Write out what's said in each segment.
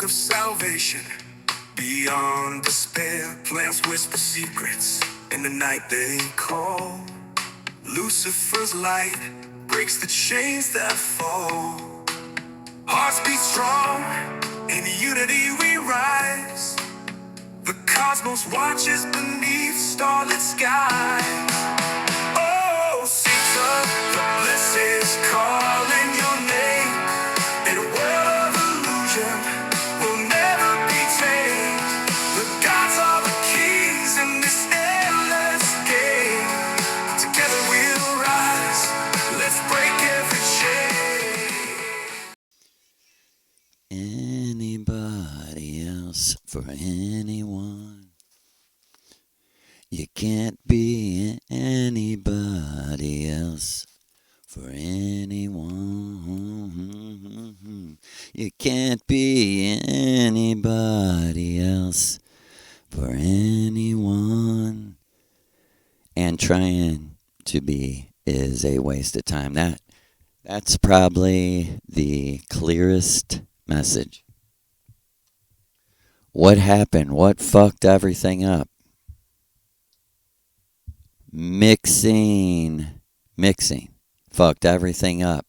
of salvation. Beyond despair, plants whisper secrets. In the night they call. Lucifer's light breaks the chains that fall. Hearts beat strong, in unity we rise. The cosmos watches beneath starlit skies. Oh, Satan, the bliss is calling your name. In a world of illusion, will never be tamed. The gods are the keys in this endless game. Together we'll rise, let's break every chain. Anybody else for anyone? You can't be anybody else for anyone. You can't be anybody else for anyone. And trying to be is a waste of time. That's probably the clearest message. What happened? What fucked everything up? Mixing fucked everything up.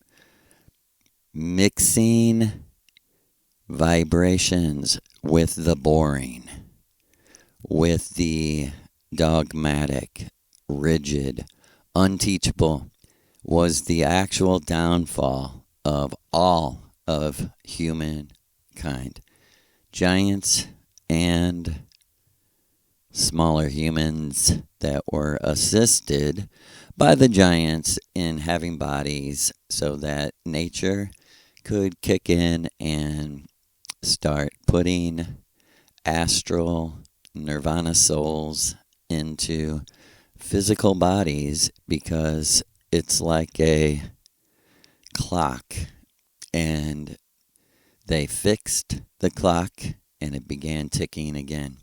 Mixing vibrations with the boring, with the dogmatic, rigid, unteachable, was the actual downfall of all of humankind. Giants and smaller humans that were assisted by the giants in having bodies so that nature could kick in and start putting astral nirvana souls into physical bodies, because it's like a clock, and they fixed the clock and it began ticking again.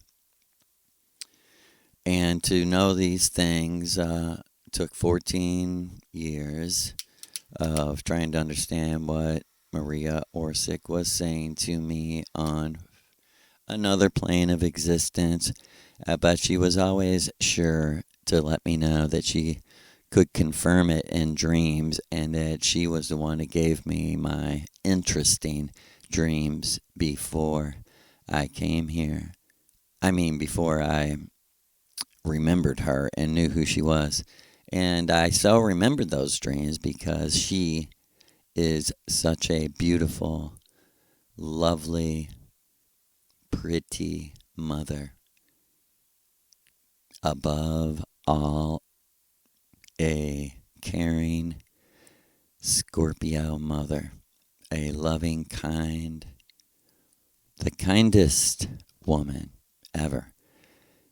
And to know these things took 14 years of trying to understand what Maria Orsic was saying to me on another plane of existence. But she was always sure to let me know that she could confirm it in dreams, and that she was the one who gave me my interesting dreams before I came here. Before I remembered her and knew who she was. And I so remembered those dreams because she is such a beautiful, lovely, pretty mother. Above all, a caring Scorpio mother. A loving, kind, the kindest woman ever.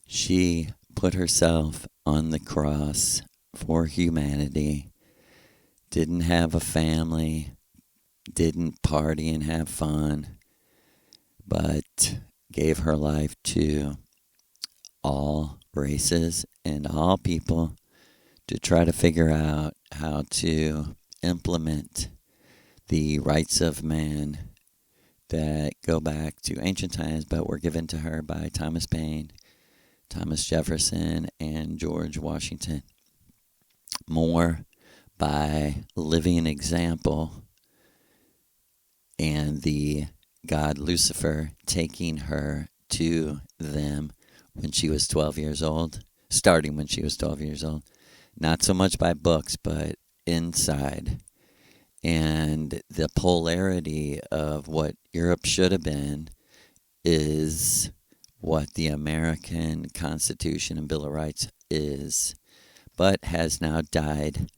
She put herself on the cross for humanity, didn't have a family, didn't party and have fun, but gave her life to all races and all people to try to figure out how to implement the rights of man that go back to ancient times but were given to her by Thomas Paine, Thomas Jefferson, and George Washington. More by living example and the god Lucifer taking her to them when she was 12 years old, starting when she was 12 years old. Not so much by books, but inside. And the polarity of what Europe should have been is what the American Constitution and Bill of Rights is, but has now died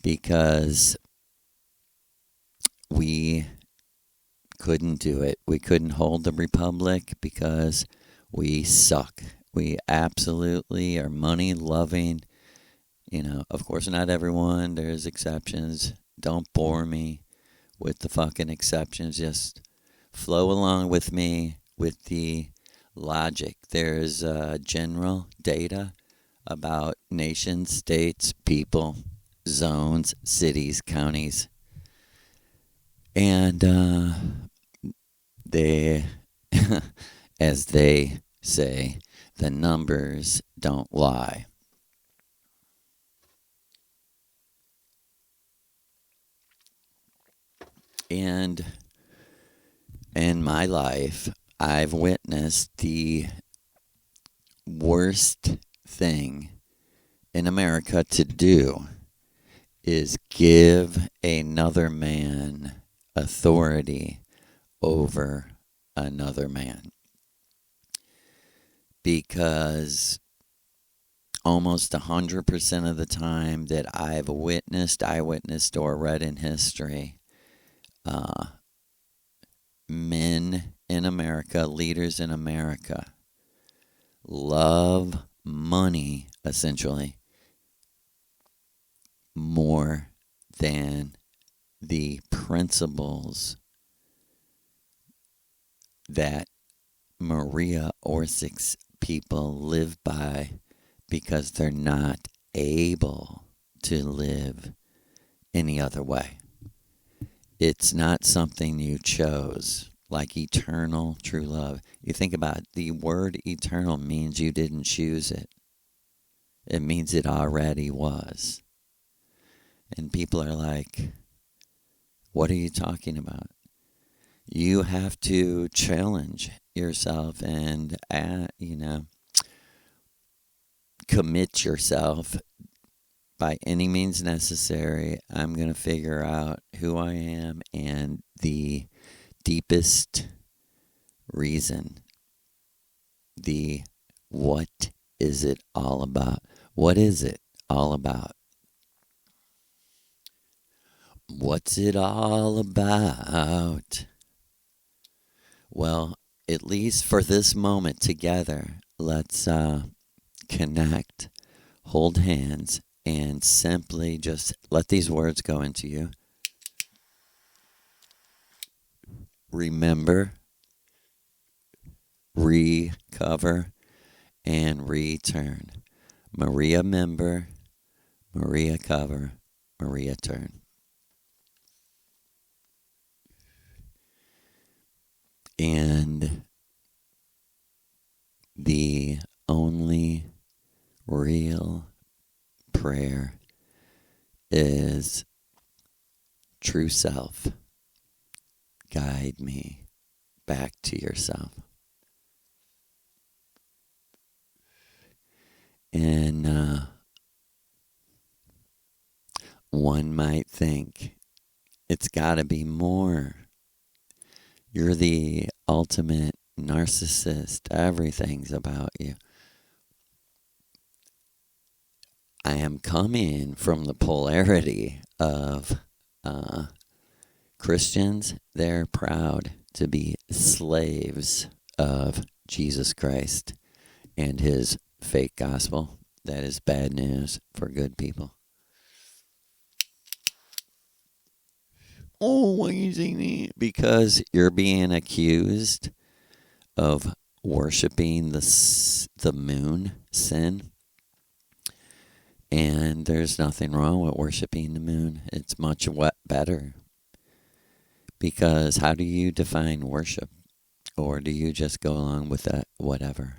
because we couldn't do it. We couldn't hold the republic because we suck. We absolutely are money-loving. Of course, not everyone. There's exceptions. Don't bore me with the fucking exceptions. Just flow along with me with the logic. There's general data about nations, states, people, zones, cities, counties. And they As they say, the numbers don't lie. And in my life, I've witnessed the worst thing in America to do is give another man authority over another man. Because almost 100% of the time that I've witnessed, I witnessed, or read in history, uh, men in America, leaders in America, love money, essentially, more than the principles that Maria Orsic's people live by because they're not able to live any other way. It's not something you chose, like eternal true love. You think about it, the word eternal means you didn't choose it. It means it already was. And people are like, what are you talking about? You have to challenge yourself and, commit yourself by any means necessary. I'm going to figure out who I am and the deepest reason. The what is it all about? What is it all about? What's it all about? Well, at least for this moment together, let's connect, hold hands, and simply just let these words go into you. Remember, recover, and return. Maria member, Maria cover, Maria turn. And the only real prayer is true self. Guide me back to yourself. And one might think it's got to be more. You're the ultimate narcissist. Everything's about you. I am coming from the polarity of Christians. They're proud to be slaves of Jesus Christ and his fake gospel. That is bad news for good people. Oh, why are you saying that? Because you're being accused of worshiping the moon sin. And there's nothing wrong with worshiping the moon. It's much better. Because how do you define worship? Or do you just go along with that whatever?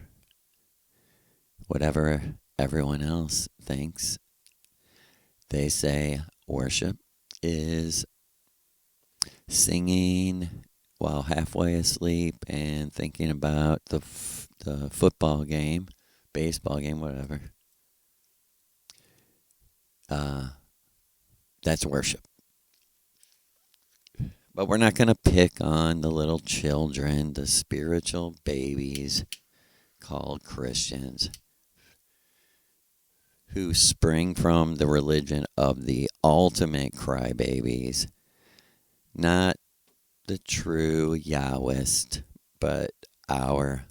Whatever everyone else thinks. They say worship is singing while halfway asleep and thinking about the football game, baseball game, whatever. That's worship. But we're not going to pick on the little children, the spiritual babies called Christians, who spring from the religion of the ultimate crybabies, not the true Yahwist, but our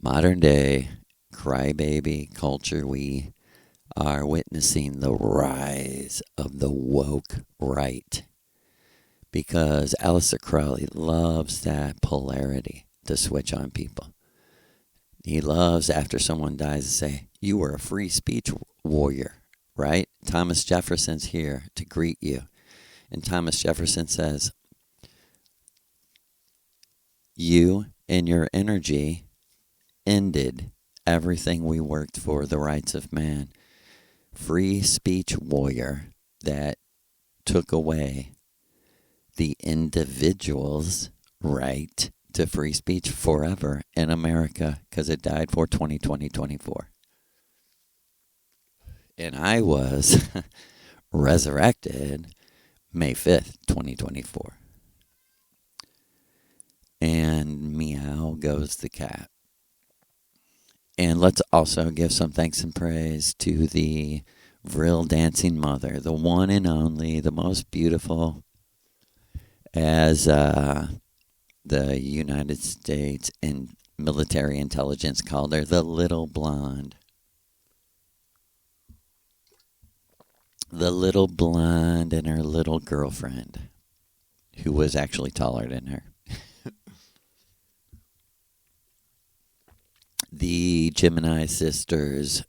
modern day crybaby culture. We are witnessing the rise of the woke right because Aleister Crowley loves that polarity to switch on people. He loves, after someone dies, to say, you were a free speech warrior, right? Thomas Jefferson's here to greet you. And Thomas Jefferson says, you And your energy ended everything we worked for, the rights of man. Free speech warrior that took away the individual's right to free speech forever in America because it died for 2024. And I was resurrected May 5th, 2024. And meow goes the cat. And let's also give some thanks and praise to the Vril dancing mother, the one and only, the most beautiful, as the United States and military intelligence called her, the little blonde. The little blonde and her little girlfriend, who was actually taller than her. The Gemini sisters,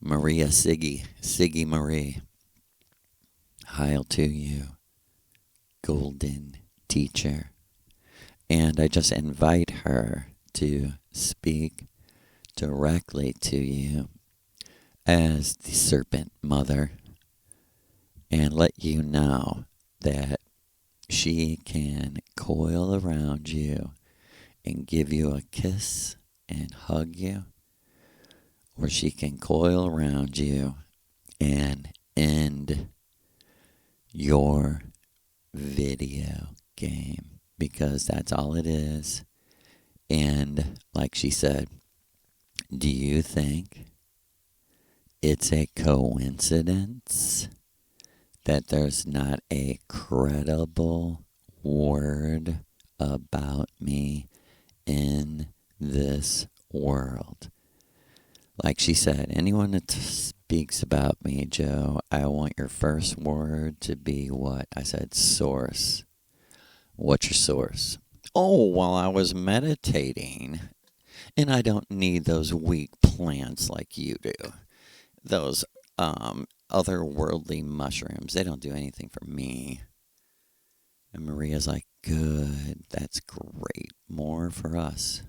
Maria Siggy Marie. Hail to you, golden teacher. And I just invite her to speak directly to you as the serpent mother and let you know that she can coil around you and give you a kiss and hug you, or she can coil around you and end your video game, because that's all it is. And like she said, do you think it's a coincidence that there's not a credible word about me in this world? Like she said, anyone that speaks about me, Joe, I want your first word to be what? I said, source. What's your source? Oh, well, I was meditating, and I don't need those weak plants like you do. Those otherworldly mushrooms, they don't do anything for me. And Maria's like, good, that's great. More for us.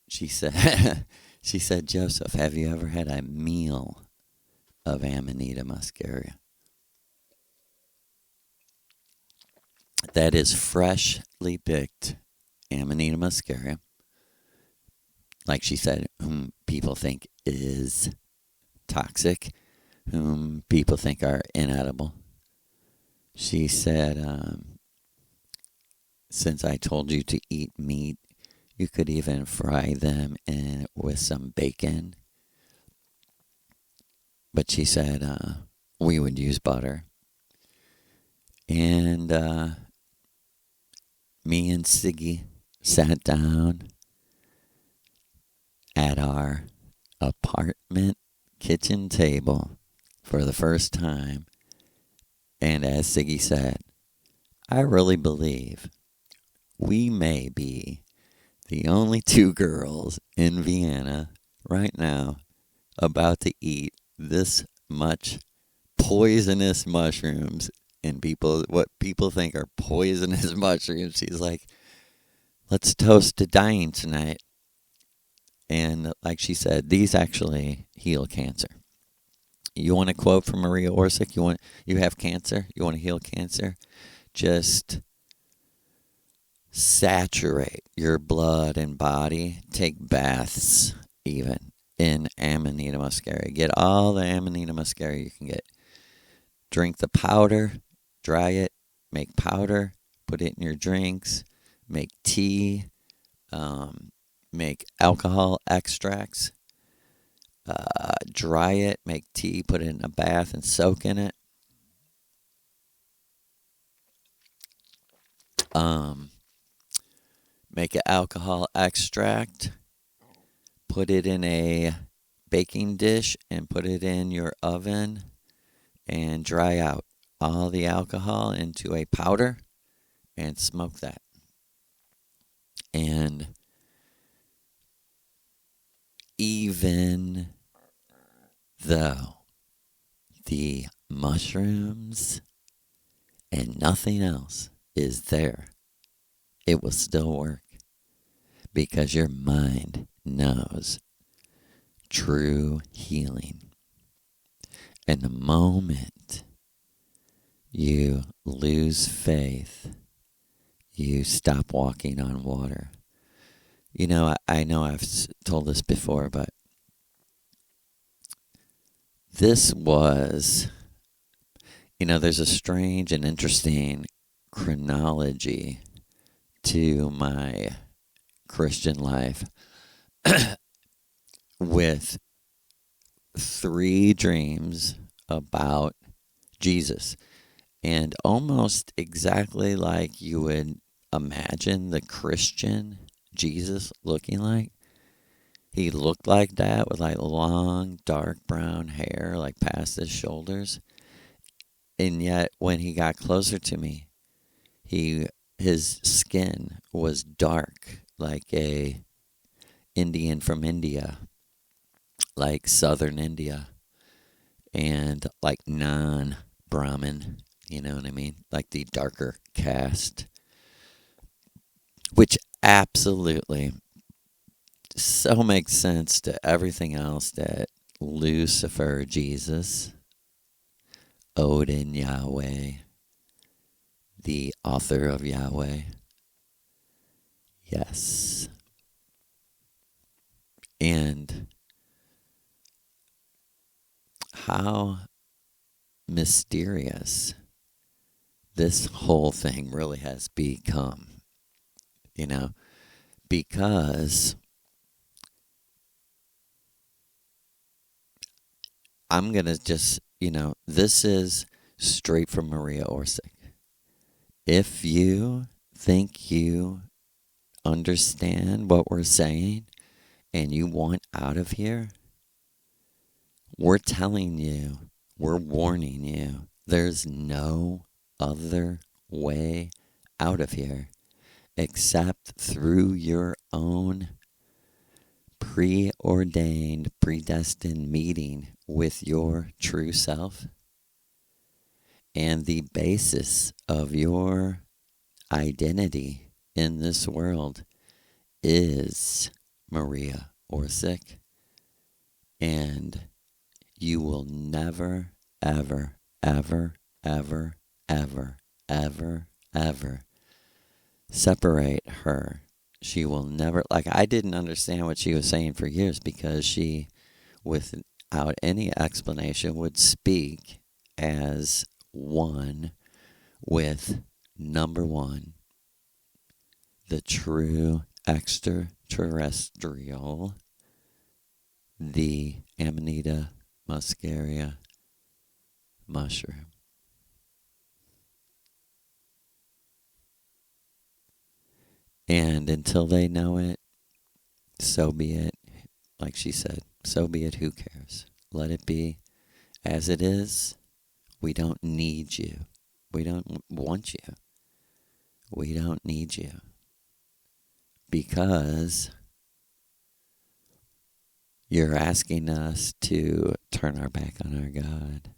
She said, she said, Joseph, have you ever had a meal of Amanita muscaria? That is freshly picked Amanita muscaria. Like she said, whom people think is toxic, whom people think are inedible. She said, since I told you to eat meat, you could even fry them with some bacon. But she said we would use butter. And me and Siggy sat down at our apartment kitchen table for the first time. And as Siggy said, I really believe we may be the only two girls in Vienna right now about to eat this much poisonous mushrooms. And what people think are poisonous mushrooms. She's like, let's toast to dying tonight. And like she said, these actually heal cancer. You want a quote from Maria Orsic? You have cancer? You want to heal cancer? Just saturate your blood and body. Take baths even in Amanita muscaria. Get all the Amanita muscaria you can get. Drink the powder, dry it, make powder, put it in your drinks, make tea, make alcohol extracts, dry it, make tea, put it in a bath and soak in it. Make an alcohol extract, put it in a baking dish and put it in your oven and dry out all the alcohol into a powder and smoke that. And even though the mushrooms and nothing else is there it will still work because your mind knows true healing. And the moment you lose faith, you stop walking on water. You know, I know I've told this before, but this was, there's a strange and interesting chronology to my Christian life with 3 dreams about Jesus. And almost exactly like you would imagine the Christian Jesus looking like. He looked like that with like long, dark brown hair, like past his shoulders. And yet, when he got closer to me, his skin was dark, like a Indian from India, like southern India, and like non-Brahmin. You know what I mean? Like the darker caste, which absolutely so makes sense to everything else that Lucifer, Jesus, Odin, Yahweh, the author of Yahweh. Yes. And how mysterious this whole thing really has become, because I'm going to just, this is straight from Maria Orsic. If you think you understand what we're saying and you want out of here, we're telling you, we're warning you, there's no other way out of here except through your own preordained, predestined meeting with your true self. And the basis of your identity in this world is Maria Orsic. And you will never, ever, ever, ever, ever, ever, ever separate her. She will never, like, I didn't understand what she was saying for years because she, without any explanation, would speak as one with number one, the true extraterrestrial, the Amanita muscaria mushroom. And until they know it, so be it. Like she said, so be it. Who cares? Let it be as it is. We don't need you. We don't want you. We don't need you. Because you're asking us to turn our back on our God,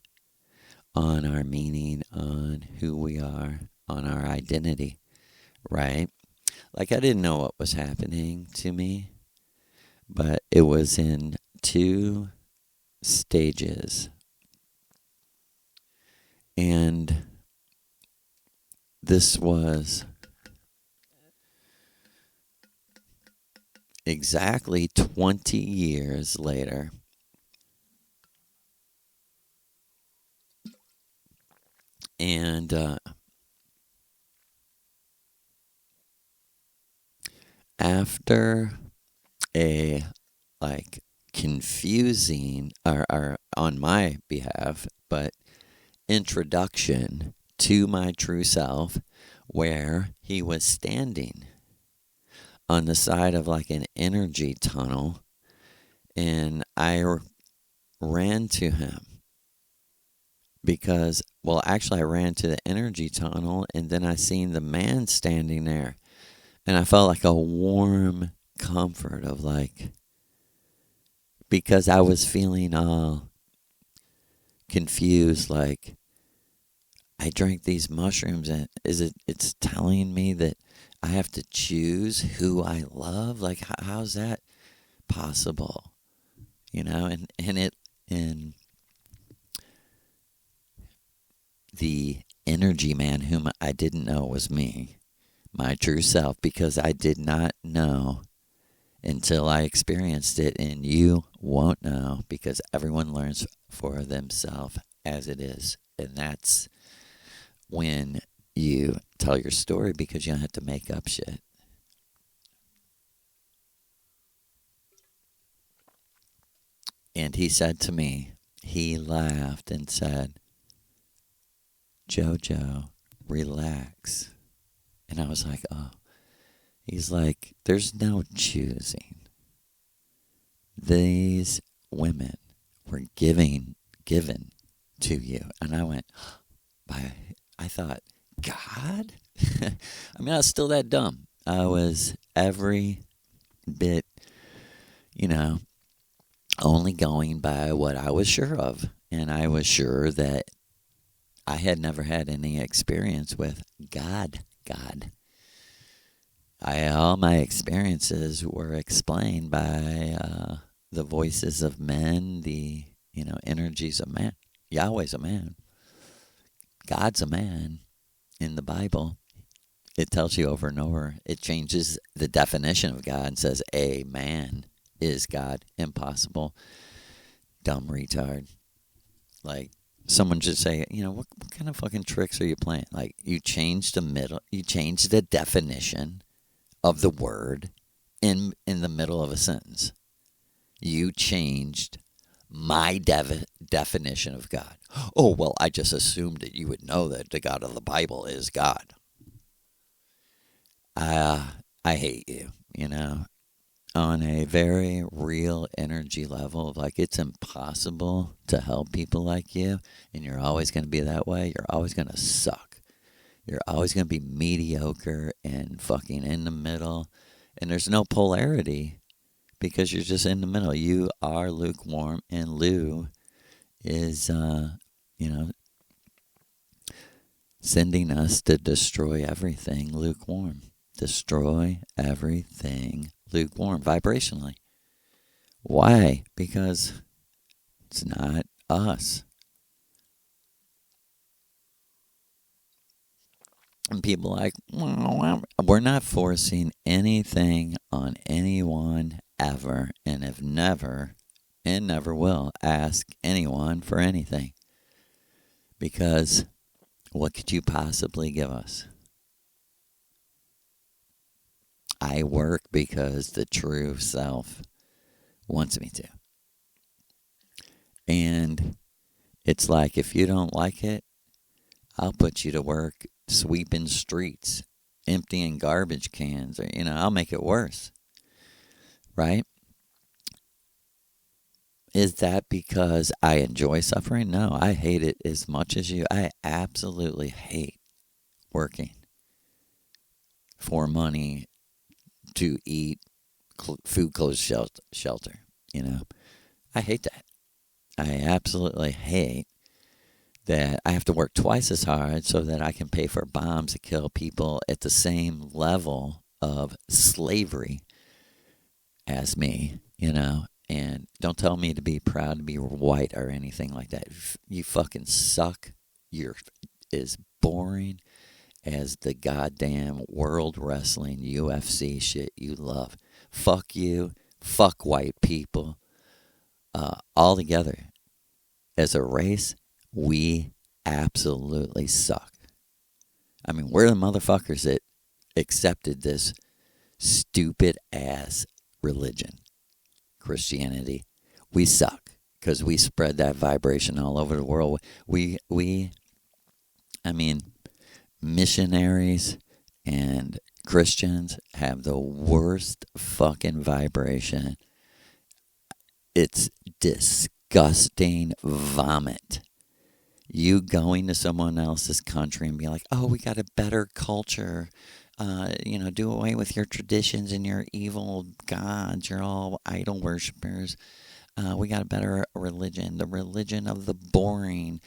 on our meaning, on who we are, on our identity, right? Like, I didn't know what was happening to me, but it was in 2 stages. And this was exactly 20 years later. And after a confusing, or on my behalf, but introduction to my true self, where he was standing on the side of like an energy tunnel, and I ran to him because, well, actually I ran to the energy tunnel, and then I seen the man standing there, and I felt like a warm comfort of like, because I was feeling all confused, like I drank these mushrooms, and it's telling me that I have to choose who I love? Like, how's that possible? And the energy man whom I didn't know was me, my true self, because I did not know until I experienced it, and you won't know because everyone learns for themselves as it is. And that's when you tell your story, because you don't have to make up shit. And he said to me, he laughed and said, Jojo, relax. And I was like, oh. He's like, there's no choosing. These women were given to you. And I went, by, I thought, God? I mean, I was still that dumb. I was every bit, you know, only going by what I was sure of. And I was sure that I had never had any experience with God. All my experiences were explained by the voices of men, the energies of man. Yahweh's a man. God's a man. In the Bible, it tells you over and over. It changes the definition of God and says a man is God. Impossible. Dumb retard. Like, someone should say, what kind of fucking tricks are you playing? Like, you changed the definition of the word in the middle of a sentence. You changed my definition of God. Oh, well, I just assumed that you would know that the God of the Bible is God. I hate you, on a very real energy level. Like, it's impossible to help people like you, and you're always going to be that way. You're always going to suck. You're always going to be mediocre and fucking in the middle. And there's no polarity because you're just in the middle. You are lukewarm, and Lou is, sending us to destroy everything lukewarm. Destroy everything lukewarm vibrationally. Why? Because it's not us. And people are like, well, we're not forcing anything on anyone ever, and have never and never will ask anyone for anything. Because what could you possibly give us? I work because the true self wants me to. And it's like, if you don't like it, I'll put you to work sweeping streets, emptying garbage cans, or, I'll make it worse. Right? Is that because I enjoy suffering? No, I hate it as much as you. I absolutely hate working for money to eat, food, clothes, shelter. I hate that. I absolutely hate that I have to work twice as hard so that I can pay for bombs to kill people at the same level of slavery as me, And don't tell me to be proud to be white or anything like that. You fucking suck. You're as boring as the goddamn World Wrestling UFC shit you love. Fuck you. Fuck white people. All together. As a race, we absolutely suck. I mean, we're the motherfuckers that accepted this stupid ass religion, Christianity. We suck because we spread that vibration all over the world. I mean, missionaries and Christians have the worst fucking vibration. It's disgusting vomit. You going to someone else's country and be like, oh, we got a better culture. Do away with your traditions and your evil gods. You're all idol worshippers. We got a better religion, the religion of the boring.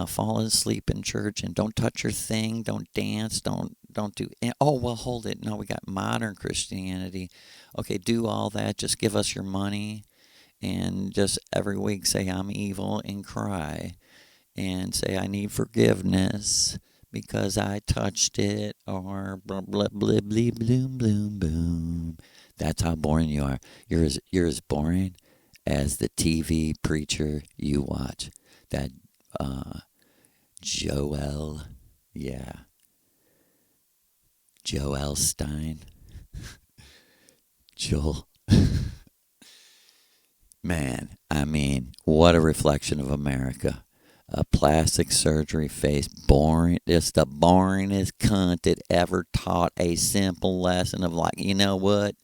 Fall asleep in church and don't touch your thing, don't dance, don't do. Oh well, hold it. No, we got modern Christianity. Okay, do all that. Just give us your money, and just every week say I'm evil and cry, and say I need forgiveness because I touched it, or blah blah blah blah bloom bloom boom. That's how boring you are. You're as boring as the TV preacher you watch. That Joel, yeah, Joel Stein, Joel. Man, I mean, what a reflection of America. A plastic surgery face, boring, just the boringest cunt that ever taught a simple lesson of like, you know what?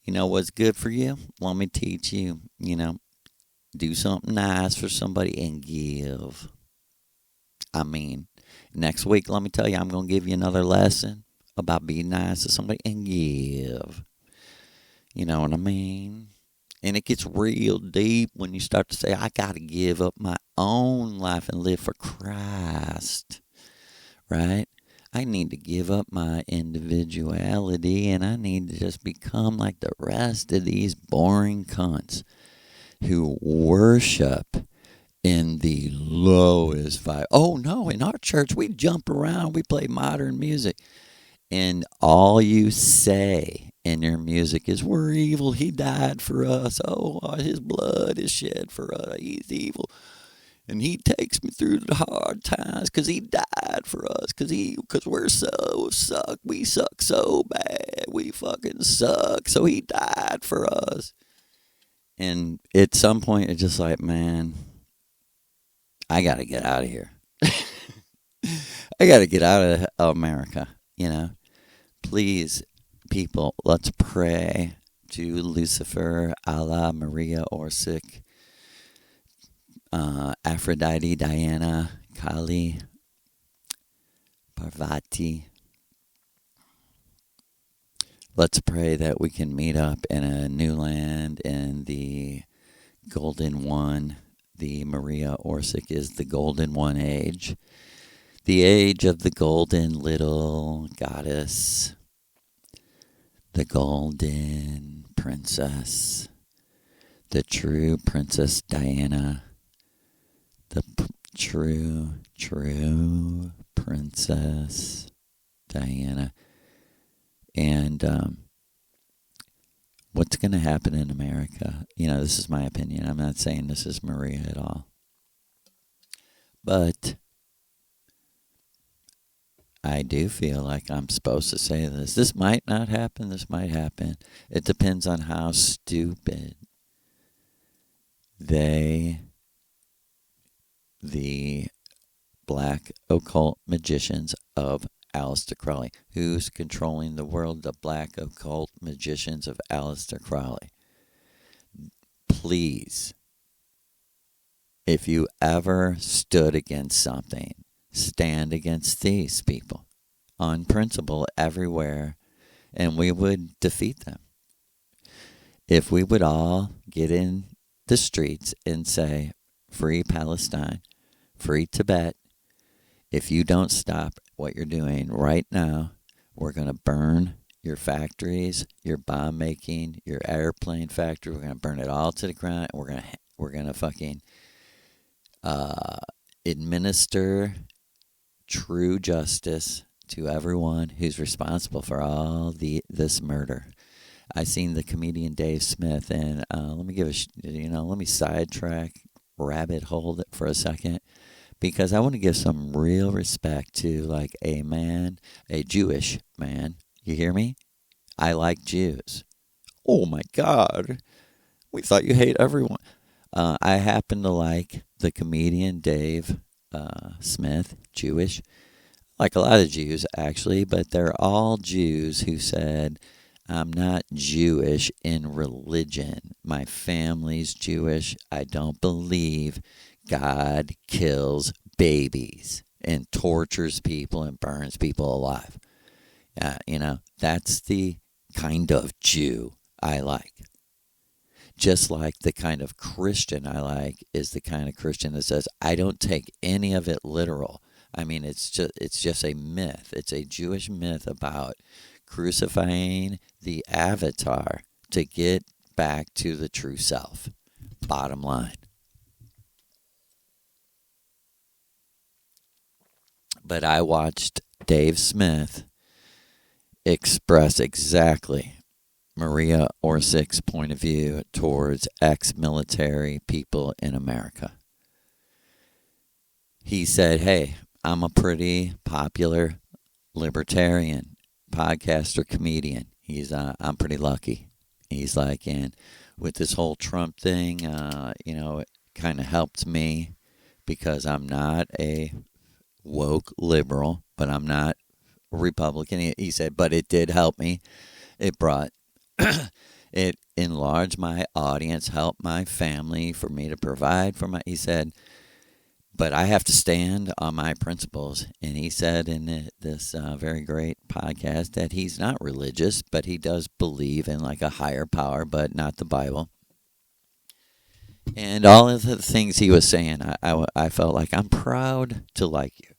You know what's good for you? Let me teach you. Do something nice for somebody and give. I mean, next week, let me tell you, I'm going to give you another lesson about being nice to somebody and give. You know what I mean? And it gets real deep when you start to say, I got to give up my own life and live for Christ, right? I need to give up my individuality and I need to just become like the rest of these boring cunts who worship in the lowest vibe. Oh no, in our church we jump around, we play modern music. And all you say in your music is, we're evil, he died for us. Oh, his blood is shed for us. He's evil. And he takes me through the hard times because he died for us. Because we're so suck. We suck so bad. We fucking suck. So he died for us. And at some point, it's just like, man, I got to get out of here. I got to get out of America, Please, people, let's pray to Lucifer, Allah, Maria, Orsic, Aphrodite, Diana, Kali, Parvati. Let's pray that we can meet up in a new land in the Golden One. The Maria Orsic is the Golden One age. The age of the golden little goddess. The golden princess. The true Princess Diana. The true Princess Diana. And what's going to happen in America? This is my opinion. I'm not saying this is Maria at all. But I do feel like I'm supposed to say this. This might not happen. This might happen. It depends on how stupid the black occult magicians of Aleister Crowley. Who's controlling the world? The black occult magicians of Aleister Crowley. Please, if you ever stood against something, stand against these people on principle everywhere, and we would defeat them. If we would all get in the streets and say, free Palestine, free Tibet, if you don't stop what you're doing right now, we're going to burn your factories, your bomb making, your airplane factory. We're going to burn it all to the ground. And we're going to fucking administer true justice to everyone who's responsible for all this murder. I seen the comedian Dave Smith, and let me sidetrack, rabbit hole it for a second, because I want to give some real respect to like a Jewish man. You hear me? I like Jews. Oh my God, we thought you hate everyone. I happen to like the comedian Dave Smith, Jewish. Like a lot of Jews, actually, but they're all Jews who said, I'm not Jewish in religion. My family's Jewish. I don't believe God kills babies and tortures people and burns people alive. That's the kind of Jew I like. Just like the kind of Christian I like is the kind of Christian that says, I don't take any of it literal. I mean, it's just a myth. It's a Jewish myth about crucifying the avatar to get back to the true self. Bottom line. But I watched Dave Smith express exactly Maria Orsic's point of view towards ex-military people in America. He said, hey, I'm a pretty popular libertarian podcaster, comedian. I'm pretty lucky. He's like, and with this whole Trump thing, it kind of helped me because I'm not a woke liberal, but I'm not a Republican. He said, but it did help me. It brought, it enlarged my audience, helped my family, for me to provide for he said, but I have to stand on my principles. And he said in this very great podcast that he's not religious, but he does believe in like a higher power, but not the Bible. And all of the things he was saying, I felt like I'm proud to like you.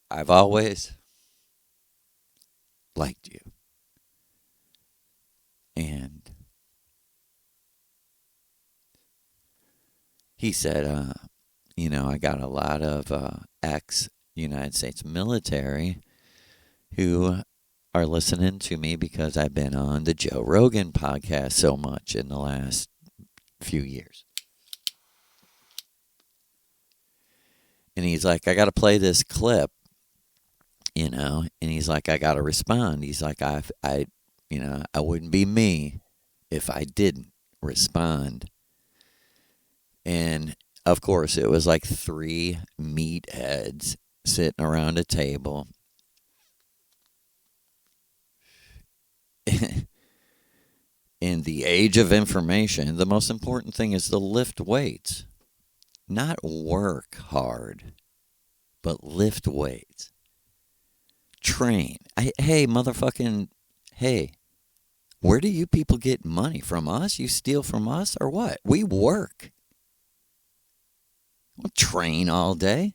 I've always liked you. And he said, I got a lot of ex-United States military who are listening to me because I've been on the Joe Rogan podcast so much in the last few years. And he's like, I got to play this clip, and he's like, I got to respond. He's like, I wouldn't be me if I didn't respond. And of course, it was like 3 meatheads sitting around a table. In the age of information, the most important thing is to lift weights. Not work hard, but lift weights. Train. Hey, where do you people get money from us? You steal from us or what? We work. We'll train all day.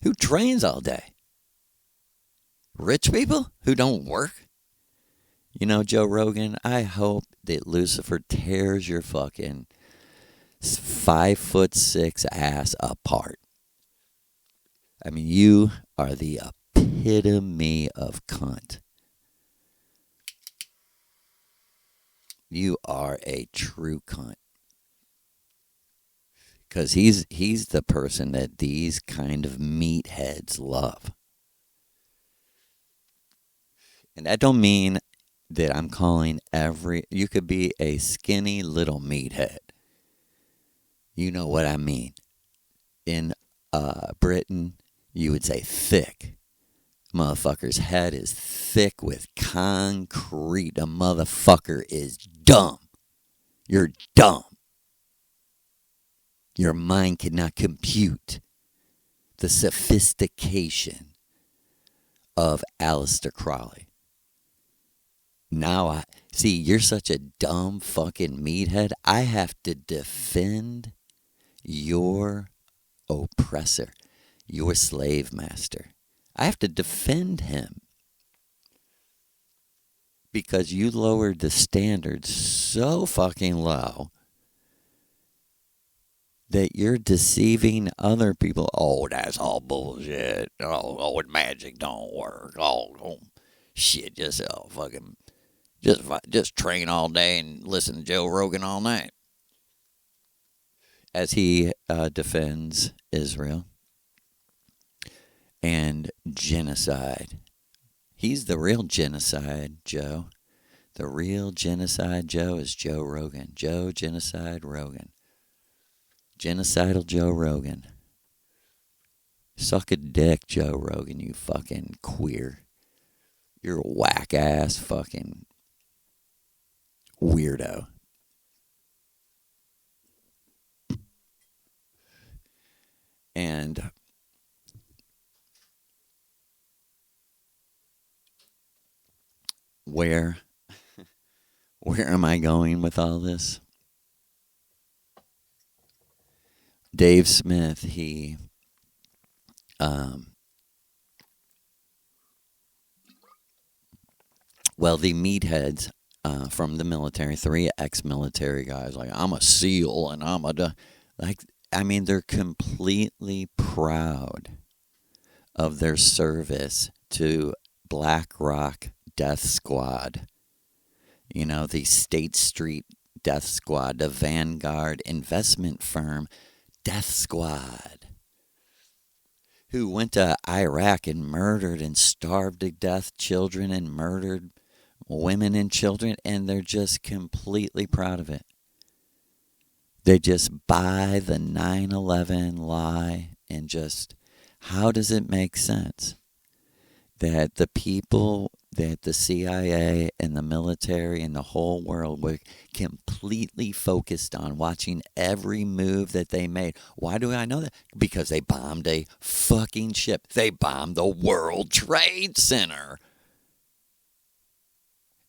Who trains all day? Rich people who don't work? Joe Rogan, I hope that Lucifer tears your fucking 5'6" ass apart. I mean, you are the epitome of cunt. You are a true cunt. Because he's the person that these kind of meatheads love. And that don't mean that I'm calling you could be a skinny little meathead. You know what I mean. In Britain, you would say thick. Motherfucker's head is thick with concrete. A motherfucker is dumb. You're dumb. Your mind cannot compute the sophistication of Aleister Crowley. Now see, you're such a dumb fucking meathead. I have to defend your oppressor, your slave master. I have to defend him because you lowered the standards so fucking low that you're deceiving other people. Oh, that's all bullshit. Oh, magic don't work. Oh shit, just train all day and listen to Joe Rogan all night. As he defends Israel and genocide. He's the real genocide Joe. The real genocide Joe is Joe Rogan. Joe Genocide Rogan. Genocidal Joe Rogan. Suck a dick, Joe Rogan, you fucking queer. You're a whack-ass fucking weirdo. And where Where am I going with all this? Dave Smith, um, the meatheads from the military, 3 ex-military guys, like, I'm a SEAL and they're completely proud of their service to Black Rock Death Squad. The State Street Death Squad, the Vanguard investment firm Death Squad, who went to Iraq and murdered and starved to death children and murdered women and children, and they're just completely proud of it. They just buy the 9/11 lie, and just, how does it make sense that the people, that the CIA and the military and the whole world were completely focused on watching every move that they made? Why do I know that? Because they bombed a fucking ship. They bombed the World Trade Center.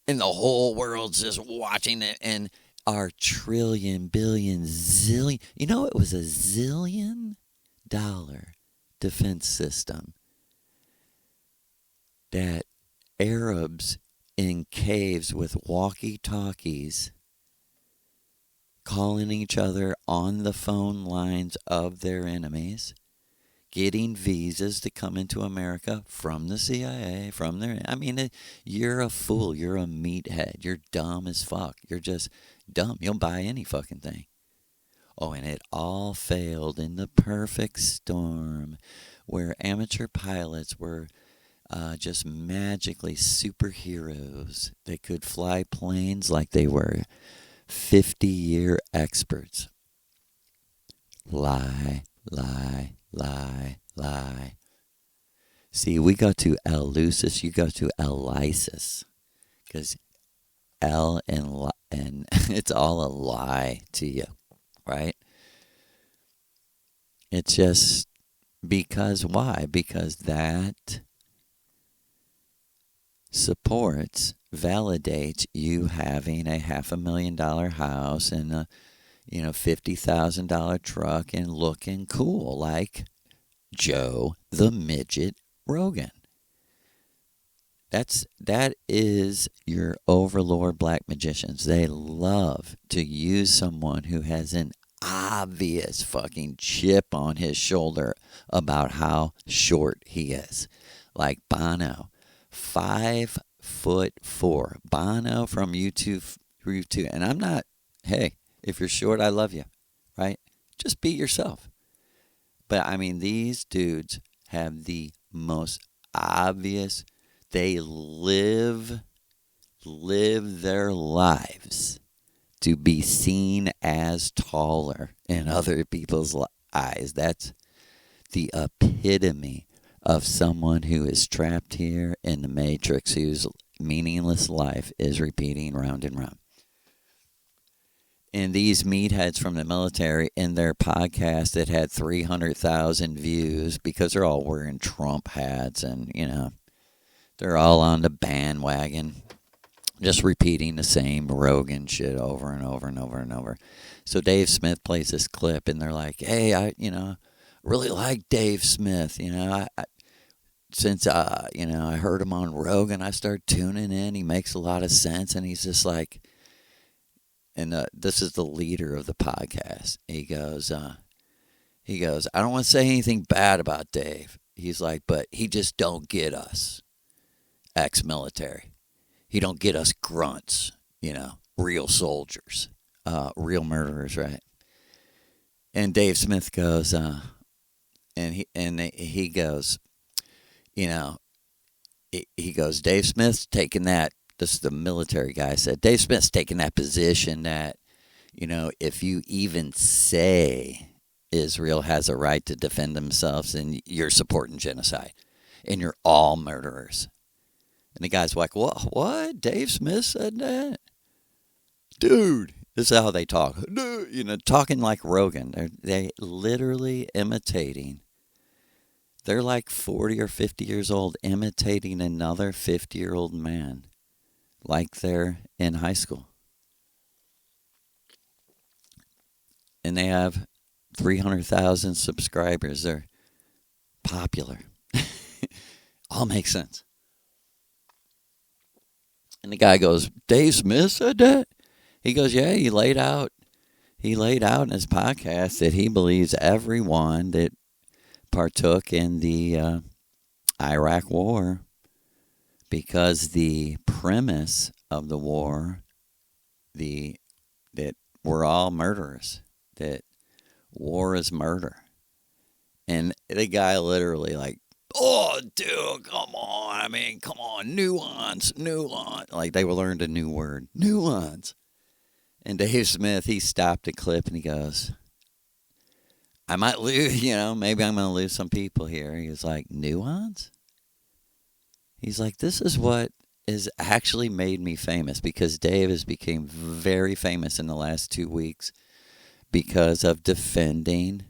And the whole world's just watching it, and our trillion, billion, zillion, it was a $1 zillion defense system that Arabs in caves with walkie-talkies calling each other on the phone lines of their enemies, getting visas to come into America from the CIA, from their... you're a fool. You're a meathead. You're dumb as fuck. You're just dumb. You'll buy any fucking thing. Oh, and it all failed in the perfect storm where amateur pilots were just magically superheroes. They could fly planes like they were 50-year experts. Lie, lie, lie, lie. See, we go to Eleusis, you go to Elisis. Because L and it's all a lie to you, right? It's just because, why? Because that supports, validates you having a $500,000 house and a $50,000 truck and looking cool like Joe the Midget Rogan. That is your overlord black magicians. They love to use someone who has an obvious fucking chip on his shoulder about how short he is. Like Bono, 5'4". Bono from YouTube. And I'm not, hey, if you're short, I love you, right? Just be yourself. But these dudes have the most obvious, they live their lives to be seen as taller in other people's eyes. That's the epitome of someone who is trapped here in the matrix, whose meaningless life is repeating round and round. And these meatheads from the military, in their podcast that had 300,000 views, because they're all wearing Trump hats and, they're all on the bandwagon, just repeating the same Rogan shit over and over and over and over. So Dave Smith plays this clip, and they're like, hey, I really like Dave Smith. Since I heard him on Rogan, I started tuning in. He makes a lot of sense, and he's just like, and this is the leader of the podcast. He goes, I don't want to say anything bad about Dave. He's like, but he just don't get us, ex-military. He don't get us grunts, real soldiers, real murderers, right? And Dave Smith goes, and he goes, he goes, Dave Smith's taking that. This is the military guy said. Dave Smith's taking that position that, if you even say Israel has a right to defend themselves, then you're supporting genocide, and you're all murderers. And the guy's like, what? Dave Smith said that? Dude, this is how they talk. Dude, talking like Rogan. They literally imitating. They're like 40 or 50 years old, imitating another 50-year-old man like they're in high school. and they have 300,000 subscribers. They're popular. All makes sense. And the guy goes, Dave Smith said that? He goes, yeah, he laid out in his podcast that he believes everyone that partook in the Iraq war, because the premise of the war, that we're all murderers, that war is murder. And the guy literally like, oh, dude, come on. I mean, come on, nuance. Like they learned a new word, nuance. And Dave Smith, he stopped the clip and he goes, I might lose, maybe I'm going to lose some people here. He was like, nuance? He's like, this is what has actually made me famous, because Dave has become very famous in the last 2 weeks because of defending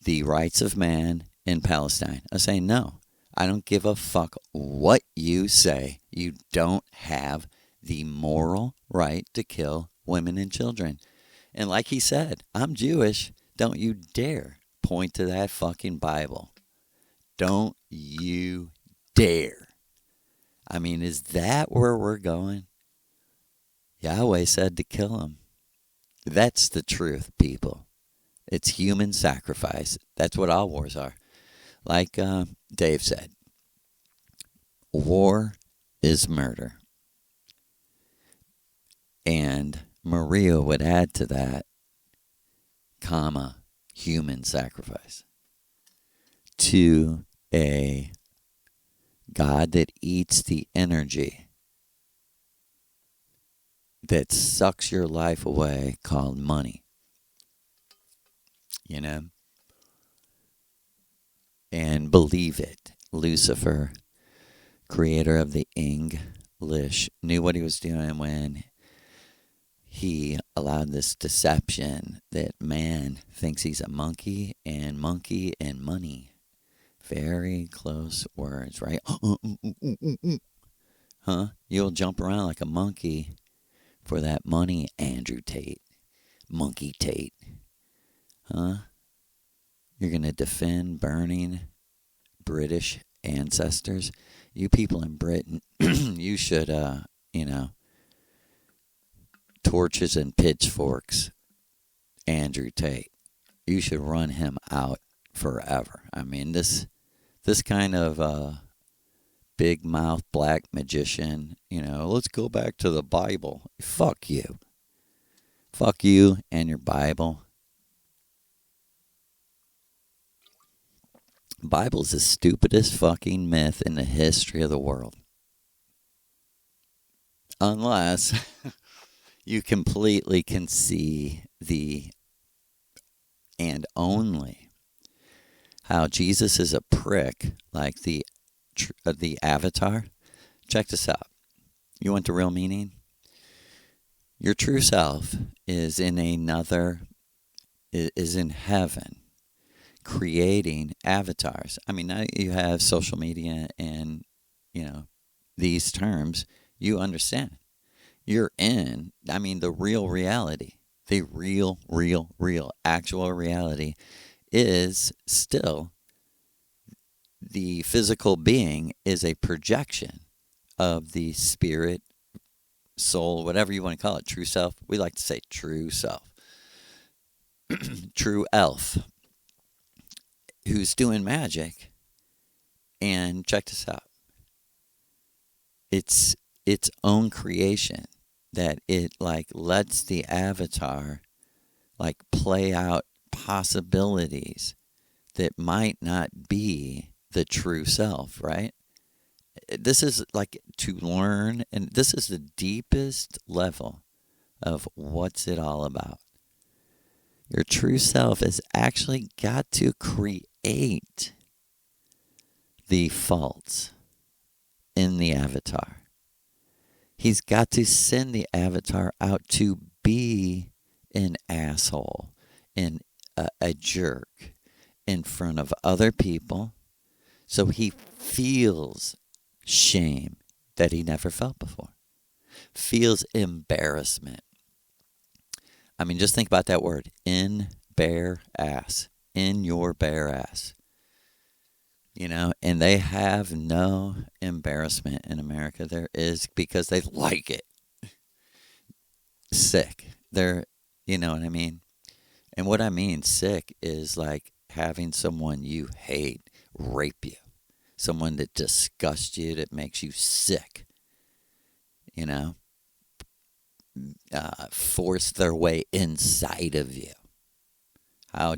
the rights of man in Palestine. I say, no, I don't give a fuck what you say. You don't have the moral right to kill women and children. And like he said, I'm Jewish. Don't you dare point to that fucking Bible. Don't you dare. I mean, is that where we're going? Yahweh said to kill him. That's the truth, people. It's human sacrifice. That's what all wars are. Like Dave said, war is murder. And Maria would add to that, comma, human sacrifice. To a God that eats the energy that sucks your life away, called money. And believe it, Lucifer, creator of the English, knew what he was doing when he allowed this deception that man thinks he's a monkey and money. Very close words, right? Huh? You'll jump around like a monkey for that money, Andrew Tate. Monkey Tate. Huh? You're going to defend burning British ancestors? You people in Britain, you should, torches and pitchforks Andrew Tate. You should run him out forever. I mean, this kind of big mouth black magician, let's go back to the Bible. Fuck you. Fuck you and your Bible. Bible's the stupidest fucking myth in the history of the world. Unless you completely can see and only how Jesus is a prick, like the Avatar. Check this out. You want the real meaning? Your true self is in heaven, creating avatars. I mean, now you have social media and, these terms, you understand. You're in, the real reality. The real, actual reality is still the physical being is a projection of the spirit, soul, whatever you want to call it, true self. We like to say true self. True elf, who's doing magic. And check this out. It's its own creation, that it lets the avatar play out possibilities that might not be the true self, right? This is to learn, and this is the deepest level of what's it all about. Your true self has actually got to create the faults in the avatar. He's got to send the avatar out to be an asshole and a jerk in front of other people, so he feels shame that he never felt before, feels embarrassment. I mean, just think about that word, in bare ass, in your bare ass. And they have no embarrassment in America. There is, because they like it. Sick. You know what I mean? And what I mean sick is like having someone you hate rape you, someone that disgusts you, that makes you sick, you know, force their way inside of you. I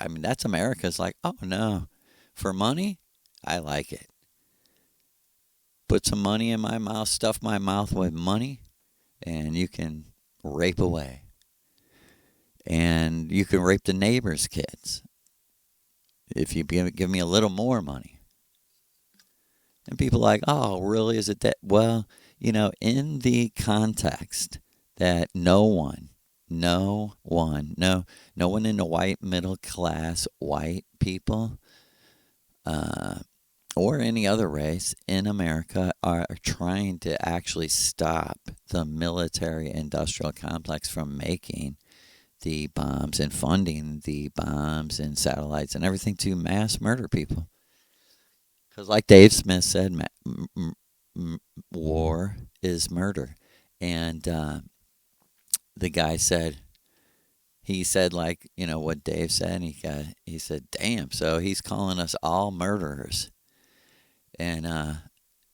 mean, that's America's like, oh no, for money, I like it. Put some money in my mouth, stuff my mouth with money, and you can rape away. And you can rape the neighbor's kids if you give me a little more money. And people are like, oh, really? Is it that? Well, in the context that no one in the white middle class, white people, or any other race in America are trying to actually stop the military industrial complex from making the bombs and funding the bombs and satellites and everything to mass murder people. Because, like Dave Smith said, war is murder. And the guy said, like, what Dave said. He said, damn, so he's calling us all murderers. And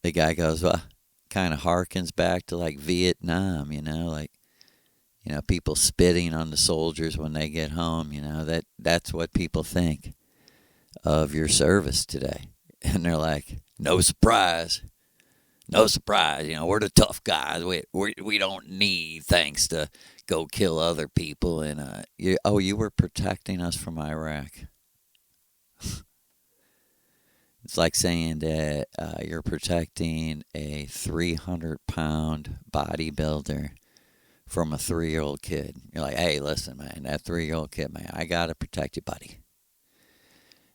the guy goes, well, kind of harkens back to like Vietnam, like, people spitting on the soldiers when they get home, that's what people think of your service today. And they're like, no surprise. No surprise. We're the tough guys. We don't need things to go kill other people. And you were protecting us from Iraq. It's like saying that you're protecting a 300-pound bodybuilder from a 3-year-old kid. You're like, hey, listen, man, that 3-year-old kid, man, I got to protect you, buddy.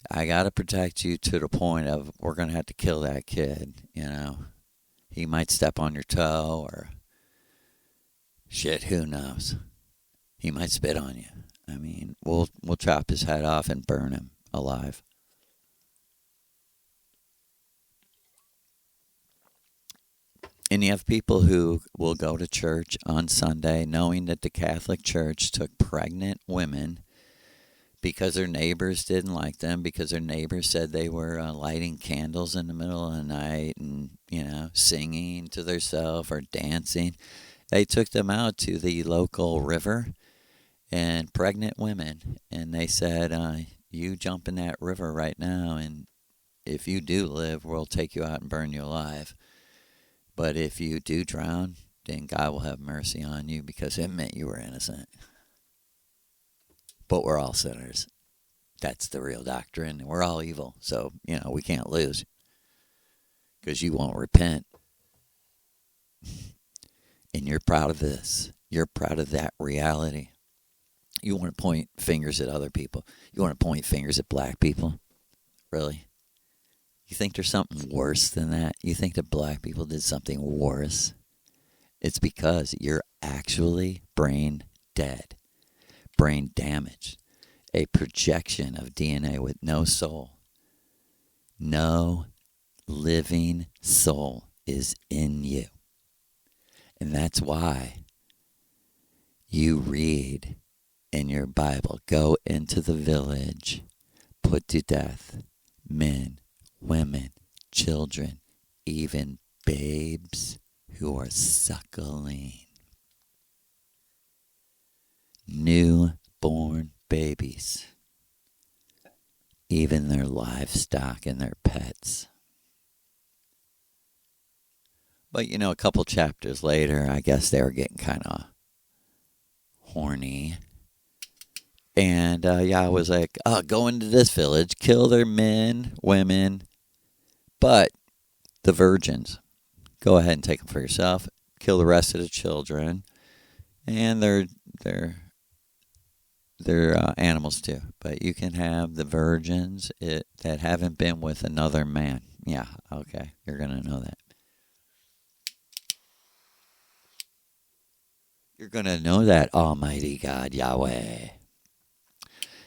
I got to protect you to the point of we're going to have to kill that kid, He might step on your toe or shit, who knows? He might spit on you. I mean, we'll chop his head off and burn him alive. And you have people who will go to church on Sunday knowing that the Catholic Church took pregnant women because their neighbors didn't like them, because their neighbors said they were lighting candles in the middle of the night and, singing to themselves or dancing. They took them out to the local river, and pregnant women, and they said, you jump in that river right now, and if you do live, we'll take you out and burn you alive. But if you do drown, then God will have mercy on you because it meant you were innocent. But we're all sinners. That's the real doctrine. We're all evil. So, we can't lose because you won't repent. And you're proud of this. You're proud of that reality. You want to point fingers at other people. You want to point fingers at black people? Really? You think there's something worse than that? You think that black people did something worse? It's because you're actually brain dead, brain damaged, a projection of DNA with no soul. No living soul is in you. And that's why you read in your Bible, go into the village, put to death men, women, children, even babes who are suckling. Newborn babies. Even their livestock and their pets. But, a couple chapters later, I guess they were getting kind of horny. And, I was like, go into this village, kill their men, women, but the virgins, go ahead and take them for yourself. Kill the rest of the children, and their animals too. But you can have the virgins that haven't been with another man. Yeah, okay, you're gonna know that. You're going to know that Almighty God Yahweh.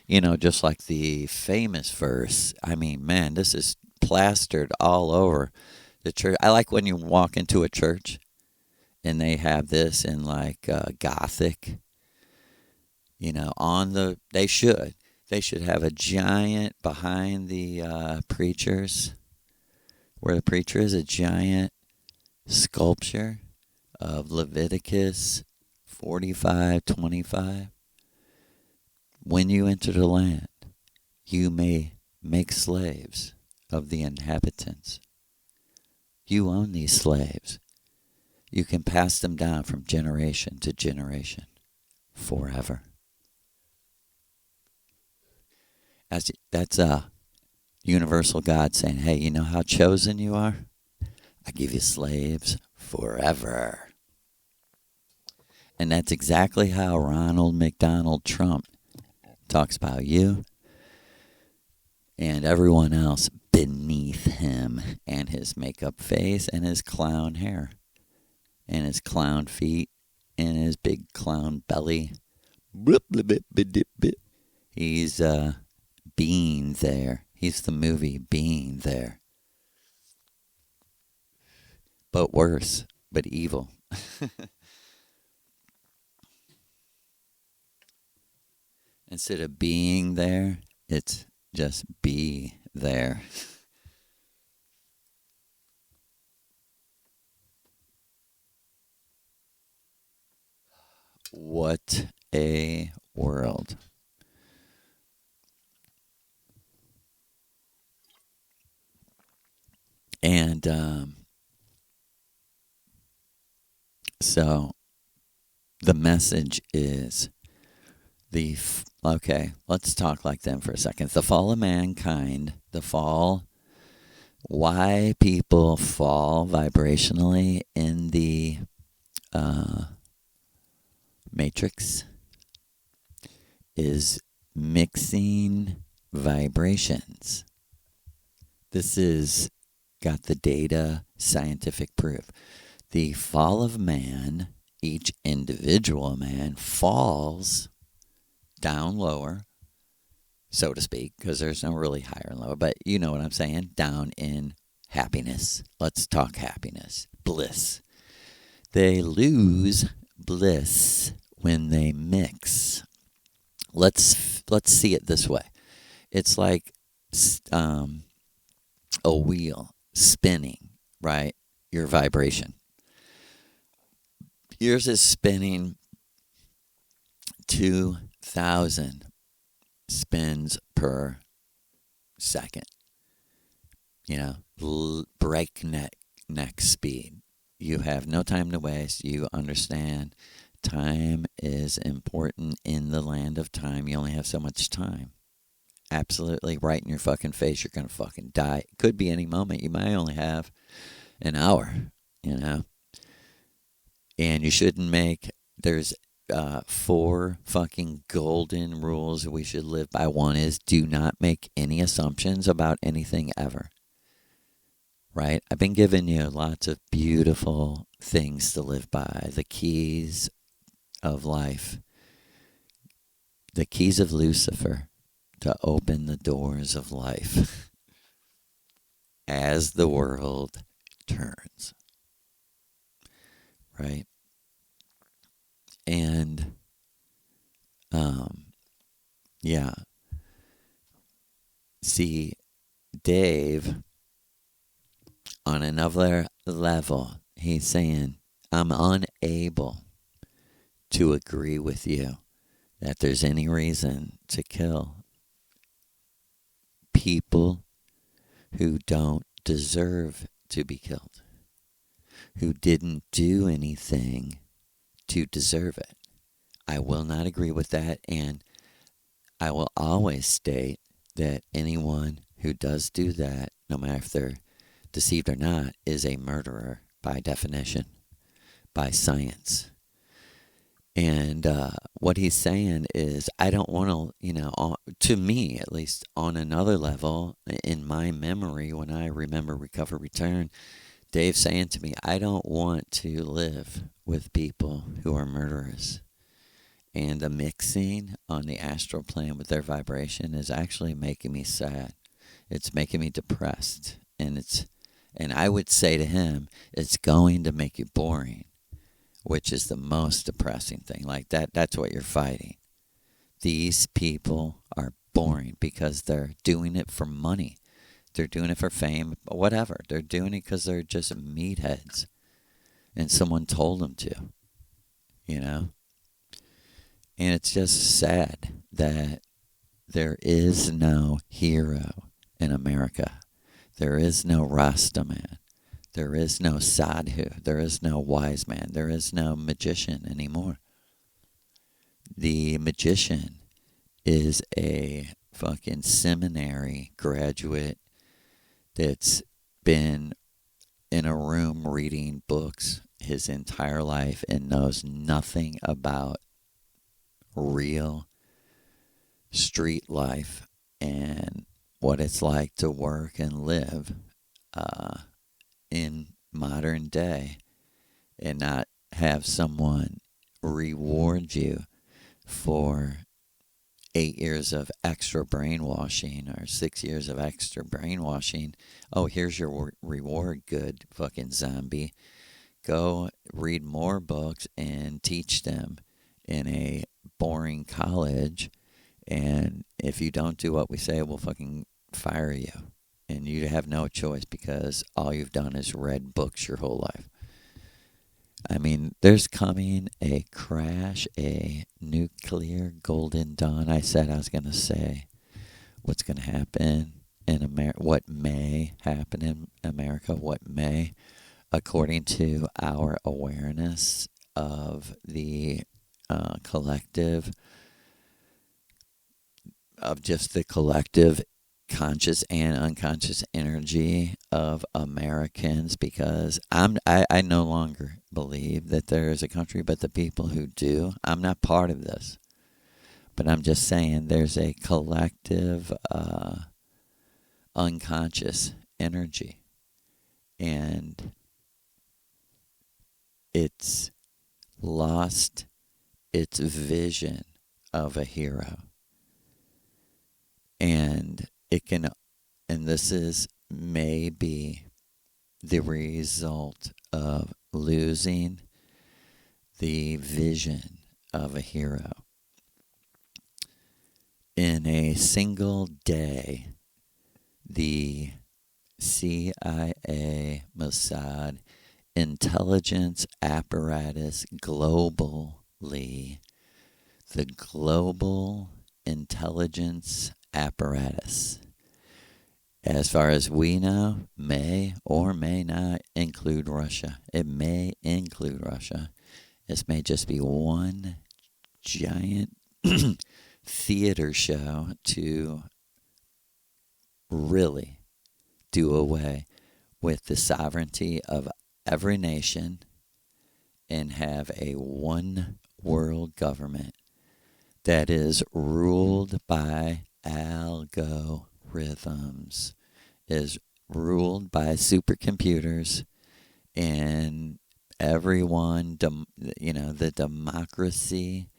You know, just like the famous verse. I mean, man, this is plastered all over the church. I like when you walk into a church and they have this in like Gothic. You know, they should have a giant behind the preachers, where the preacher is, a giant sculpture of Leviticus 45:25. When you enter the land, you may make slaves of the inhabitants. You own these slaves. You can pass them down from generation to generation forever. That's a universal God saying, hey, you know how chosen you are? I give you slaves forever. And that's exactly how Ronald McDonald Trump talks about you and everyone else beneath him, and his makeup face and his clown hair and his clown feet and his big clown belly. He's being there. He's the movie Being There. But worse, but evil. Instead of being there, it's just be there. What a world. And so the message is okay, let's talk like them for a second. The fall of mankind, why people fall vibrationally in the matrix is mixing vibrations. This is got the data, scientific proof. The fall of man, each individual man falls down lower, so to speak, because there's no really higher and lower, but you know what I'm saying, down in happiness. Let's talk happiness, bliss. They lose bliss when they mix. Let's see it this way. It's like a wheel spinning, right? Your vibration. Yours is spinning 2,000 spins per second. You know, breakneck speed. You have no time to waste. You understand time is important in the land of time. You only have so much time. Absolutely right in your fucking face. You're going to fucking die. It could be any moment. You might only have an hour, you know. And you shouldn't make, there's 4 fucking golden rules we should live by. One is do not make any assumptions about anything ever. Right? I've been giving you lots of beautiful things to live by. The keys of life. The keys of Lucifer to open the doors of life as the world turns. Right? And, yeah. See, Dave, on another level, he's saying, I'm unable to agree with you that there's any reason to kill people who don't deserve to be killed, who didn't do anything to deserve it. I will not agree with that, and I will always state that anyone who does do that, no matter if they're deceived or not, is a murderer by definition, by science. And what he's saying is, I don't want to, you know, to me at least, on another level, in my memory, when I remember Recover Return, Dave's saying to me, I don't want to live with people who are murderers. And the mixing on the astral plane with their vibration is actually making me sad. It's making me depressed. And I would say to him, it's going to make you boring, which is the most depressing thing. Like that's what you're fighting. These people are boring because they're doing it for money. They're doing it for fame, whatever. They're doing it because they're just meatheads. And someone told them to, you know? And it's just sad that there is no hero in America. There is no Rasta man. There is no sadhu. There is no wise man. There is no magician anymore. The magician is a fucking seminary graduate that's been in a room reading books his entire life and knows nothing about real street life and what it's like to work and live in modern day and not have someone reward you for 8 years of extra brainwashing or 6 years of extra brainwashing. Oh, here's your reward, good fucking zombie. Go read more books and teach them in a boring college. And if you don't do what we say, we'll fucking fire you. And you have no choice because all you've done is read books your whole life. I mean, there's coming a crash, a nuclear golden dawn. I said I was going to say what's going to happen in America, what may happen in America, what may, according to our awareness of the collective, of just the collective conscious and unconscious energy of Americans, because I no longer believe that there is a country, but the people who do. I'm not part of this, but I'm just saying there's a collective unconscious energy, and it's lost its vision of a hero. And it can, and this is maybe the result of losing the vision of a hero. In a single day, the CIA, Mossad, intelligence apparatus globally, the global intelligence apparatus, as far as we know, may or may not include Russia. It may include Russia. This may just be one giant theater show to really do away with the sovereignty of every nation and have a one world government that is ruled by algorithms, is ruled by supercomputers, and everyone, the democracy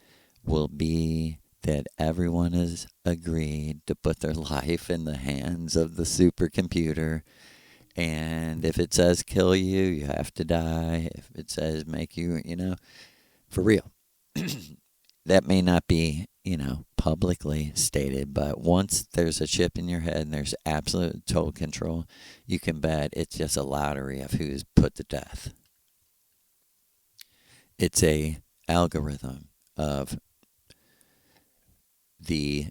will be that everyone has agreed to put their life in the hands of the supercomputer. And if it says kill you, you have to die. If it says make you, for real. That may not be, publicly stated, but once there's a chip in your head and there's absolute total control, you can bet it's just a lottery of who's put to death. It's a algorithm of the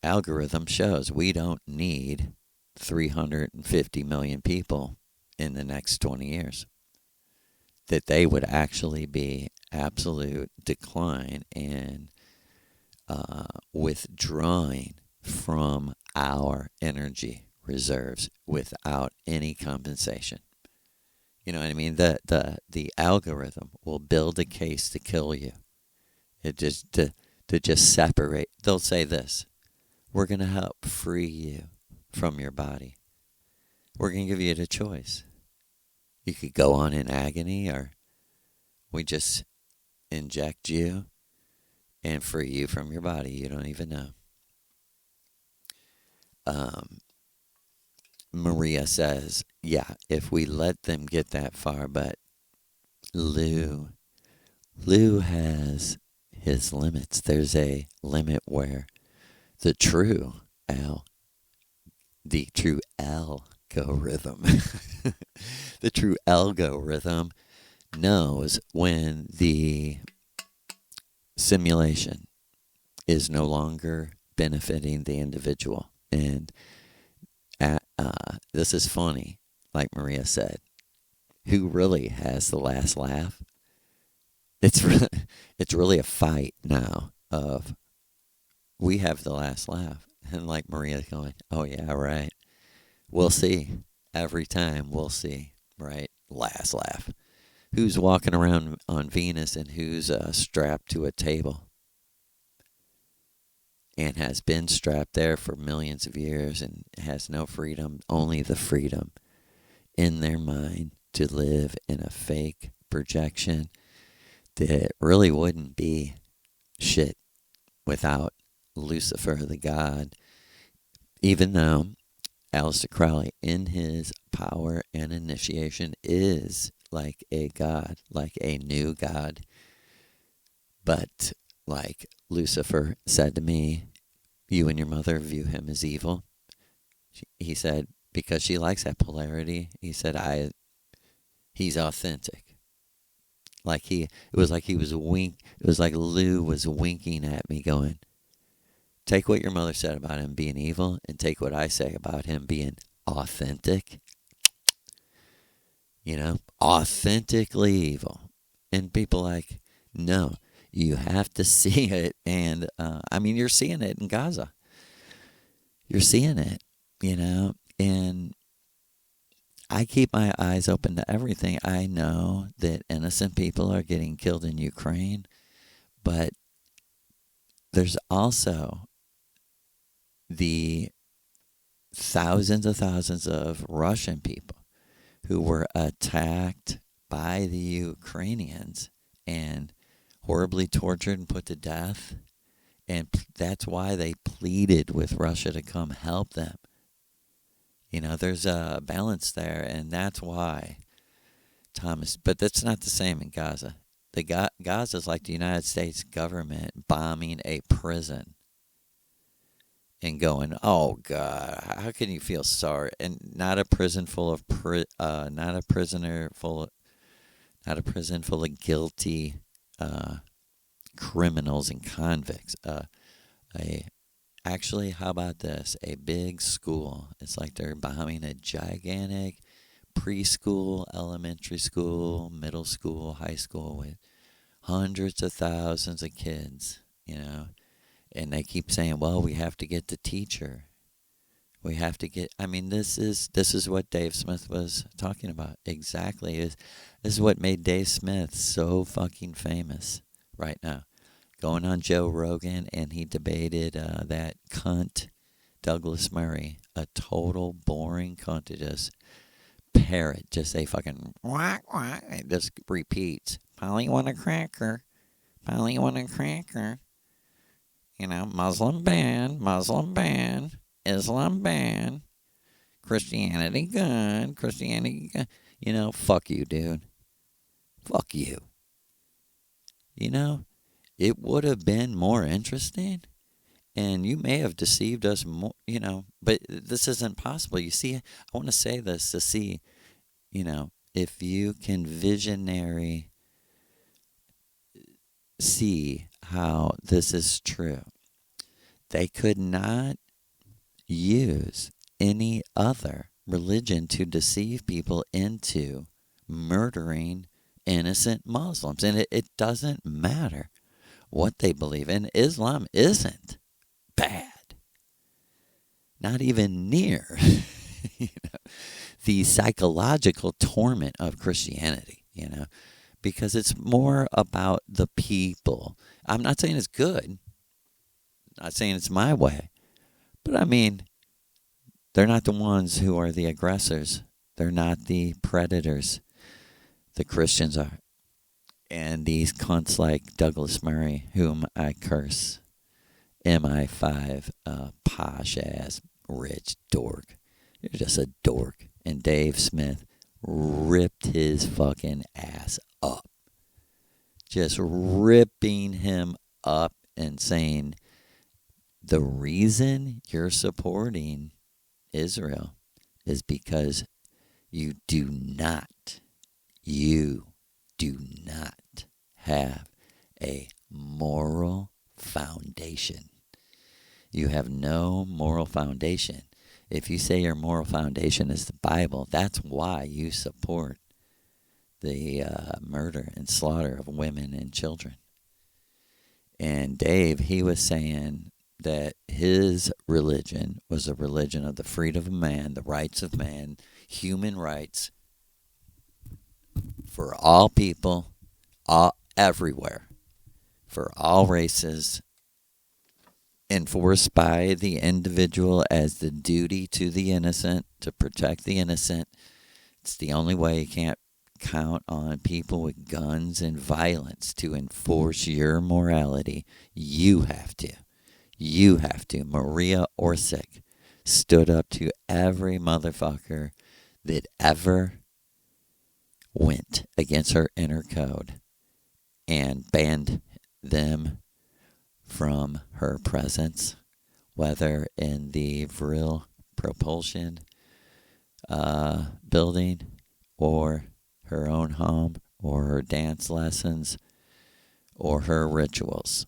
algorithm shows we don't need 350 million people in the next 20 years. That they would actually be absolute decline and withdrawing from our energy reserves without any compensation. You know what I mean? The algorithm will build a case to kill you. It just to just separate. They'll say this: we're going to help free you from your body. We're going to give you the choice. You could go on in agony, or we just inject you and free you from your body. You don't even know. Um, Maria says, yeah, if we let them get that far, but Lou, Lou has his limits. There's a limit where the true Al, the true algorithm, the true algorithm knows when the simulation is no longer benefiting the individual. And this is funny, like Maria said. Who really has the last laugh? It's really, it's really a fight now of we have the last laugh. And like Maria's going, oh yeah, right. We'll see. Every time we'll see, right? Last laugh. Who's walking around on Venus and who's strapped to a table and has been strapped there for millions of years and has no freedom, only the freedom in their mind to live in a fake projection that really wouldn't be shit without Lucifer the god, even though Aleister Crowley, in his power and initiation, is like a god, like a new god. But like Lucifer said to me, you and your mother view him as evil. He said, because she likes that polarity, he said, he's authentic. It was like he was it was like Lou was winking at me going, take what your mother said about him being evil and take what I say about him being authentic. Authentically evil. And people like, no, you have to see it. And, you're seeing it in Gaza. You're seeing it, and I keep my eyes open to everything. I know that innocent people are getting killed in Ukraine, but there's also the thousands of Russian people who were attacked by the Ukrainians and horribly tortured and put to death. And that's why they pleaded with Russia to come help them. There's a balance there, and that's why Thomas. But that's not the same in Gaza. Gaza is like the United States government bombing a prison and going, "Oh God, how can you feel sorry?" And not a prison full of not a prison full of guilty criminals and convicts. Actually, how about this? A big school. It's like they're bombing a gigantic preschool, elementary school, middle school, high school with hundreds of thousands of kids, And they keep saying, well, we have to get the teacher. We have to get, this is what Dave Smith was talking about. Exactly. This is what made Dave Smith so fucking famous right now. Going on Joe Rogan, and he debated that cunt, Douglas Murray, a total boring cunt to just parrot, just say fucking whack, whack, and just repeats. Polly want a cracker. Polly want a cracker. Muslim ban, Islam ban, Christianity good, Christianity good. Fuck you, dude. Fuck you. It would have been more interesting, and you may have deceived us more, but this isn't possible. You see, I want to say this to see, if you can visionary see how this is true. They could not use any other religion to deceive people into murdering innocent Muslims. And it doesn't matter what they believe in. Islam isn't bad. Not even near the psychological torment of Christianity, because it's more about the people. I'm not saying it's good. I'm not saying it's my way. But they're not the ones who are the aggressors. They're not the predators. The Christians are. And these cunts like Douglas Murray, whom I curse, MI5, posh ass, rich dork. You're just a dork. And Dave Smith ripped his fucking ass up. Just ripping him up and saying, the reason you're supporting Israel is because you do not have a moral foundation. You have no moral foundation. If you say your moral foundation is the Bible, that's why you support the murder and slaughter of women and children. And Dave, he was saying that his religion was a religion of the freedom of man, the rights of man, human rights for all people, everywhere, for all races, enforced by the individual as the duty to the innocent, to protect the innocent. It's the only way. You can't count on people with guns and violence to enforce your morality. You have to. You have to. Maria Orsic stood up to every motherfucker that ever went against her inner code and banned them from her presence, whether in the Vril Propulsion building or her own home or her dance lessons or her rituals.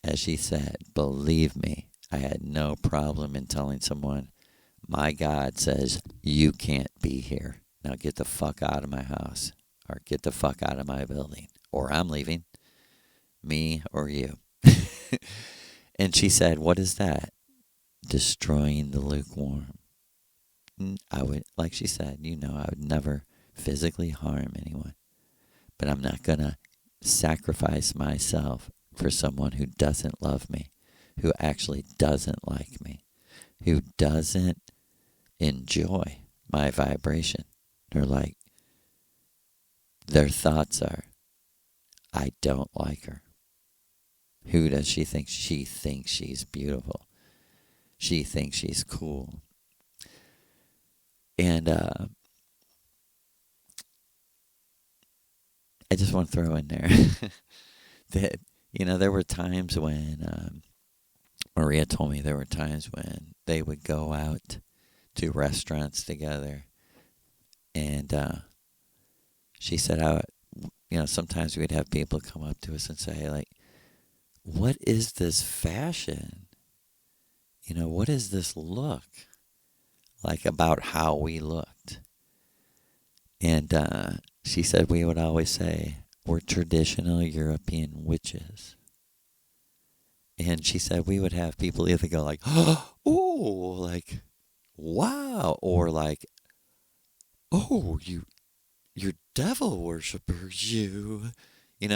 As she said, believe me, I had no problem in telling someone, my God says you can't be here. Now get the fuck out of my house or get the fuck out of my building or I'm leaving. Me or you. And she said, what is that? Destroying the lukewarm. I would, like she said, I would never physically harm anyone. But I'm not going to sacrifice myself for someone who doesn't love me, who actually doesn't like me, who doesn't enjoy my vibration. They're like, their thoughts are, I don't like her. Who does she think? She thinks she's beautiful. She thinks she's cool. And I just want to throw in there that, there were times when Maria told me there were times when they would go out to restaurants together. And she said, sometimes we'd have people come up to us and say, like, what is this fashion? What is this look? Like about how we looked. And she said we would always say, we're traditional European witches. And she said we would have people either go like, oh, like, wow, or like, oh, you're devil worshippers, you.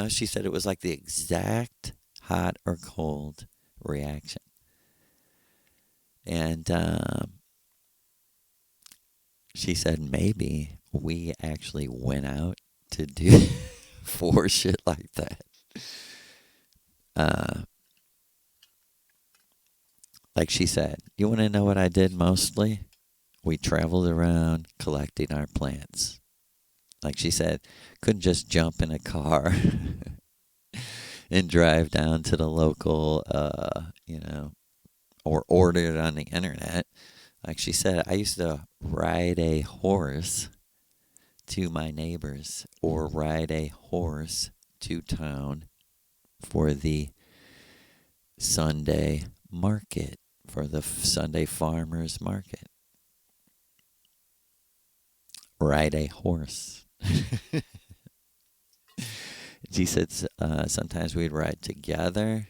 She said it was like the exact hot or cold reaction. And she said maybe we actually went out to do for shit like that. Like she said, you want to know what I did mostly? We traveled around collecting our plants. Like she said, couldn't just jump in a car and drive down to the local, or order it on the internet. Like she said, I used to ride a horse to my neighbors or ride a horse to town for the Sunday market, for the Sunday farmers market. Ride a horse. She said sometimes we'd ride together.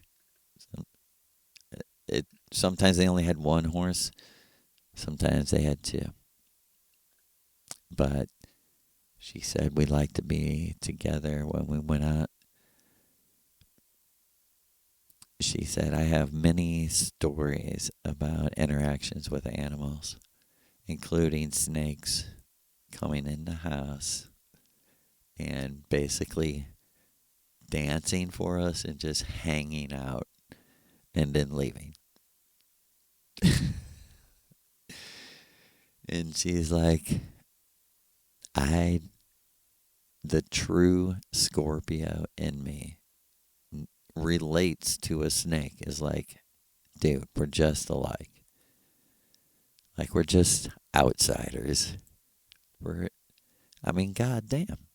Sometimes they only had one horse. Sometimes they had two. But she said we liked to be together when we went out. She said, I have many stories about interactions with animals, including snakes coming in the house and basically dancing for us and just hanging out and then leaving. And she's like, I, the true Scorpio in me, relates to a snake, is like, dude, we're just alike. Like, we're just outsiders. I mean, goddamn.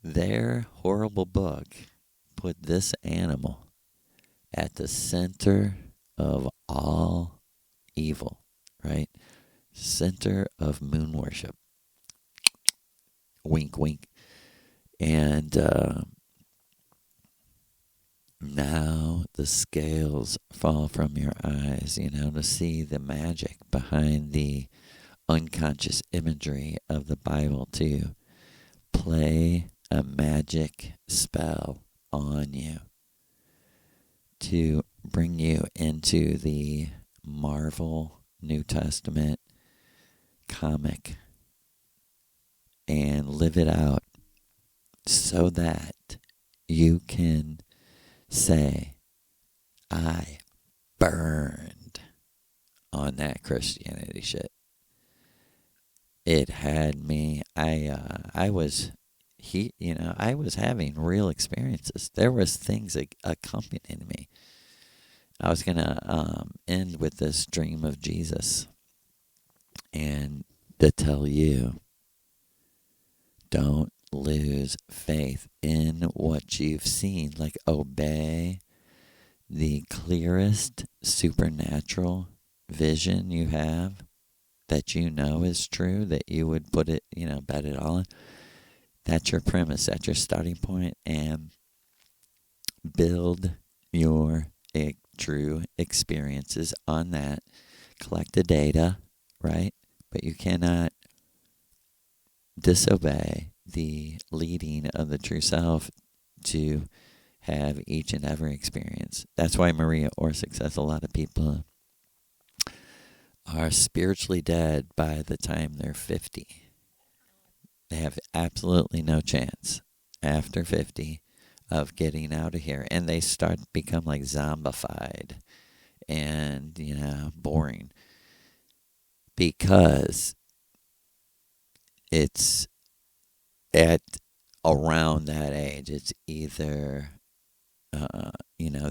Their horrible book put this animal at the center of all evil, right? Center of moon worship. Wink, wink. And now the scales fall from your eyes, to see the magic behind the unconscious imagery of the Bible, to play a magic spell on you, to bring you into the Marvel New Testament comic and live it out so that you can say, I burned on that Christianity shit. It had me. I was I was having real experiences. There was things accompanying me. I was gonna end with this dream of Jesus, and to tell you, don't lose faith in what you've seen. Like, obey the clearest supernatural vision you have that you know is true, that you would put it, bet it all on. That's your premise. That's your starting point, and build your true experiences on that. Collect the data, right? But you cannot disobey the leading of the true self to have each and every experience. That's why Maria Orsic says a lot of people are spiritually dead by the time they're 50. They have absolutely no chance after 50 of getting out of here. And they start to become like zombified and, boring. Because it's at around that age, it's either,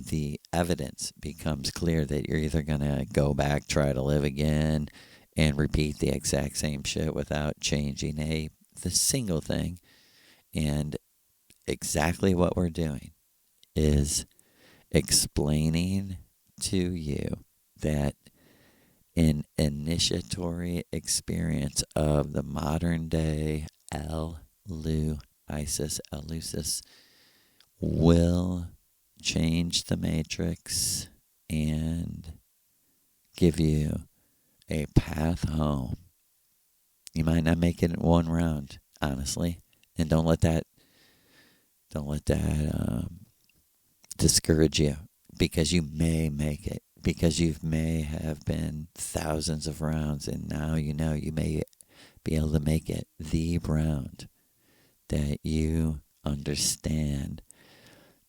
the evidence becomes clear that you're either going to go back, try to live again, and repeat the exact same shit without changing the single thing. And exactly what we're doing is explaining to you that an initiatory experience of the modern day LuLu ISIS elusis will change the matrix and give you a path home. You might not make it in one round, honestly, and don't let that discourage you, because you may make it, because you may have been thousands of rounds, and now you may be able to make it the round that you understand.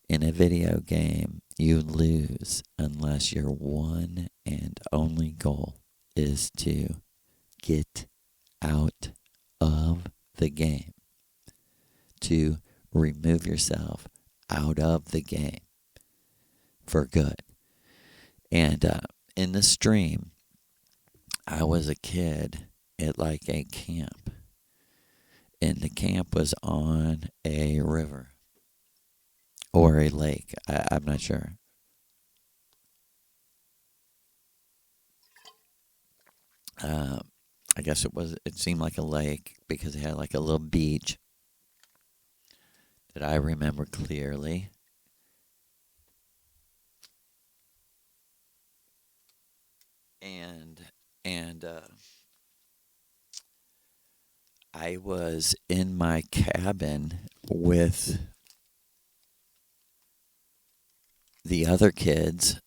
In a video game, you lose unless your one and only goal is to get out of the game, to remove yourself out of the game for good. And in the stream, I was a kid at like a camp, and the camp was on a river or a lake. I'm not sure. I guess it seemed like a lake because it had like a little beach that I remember clearly. And I was in my cabin with the other kids,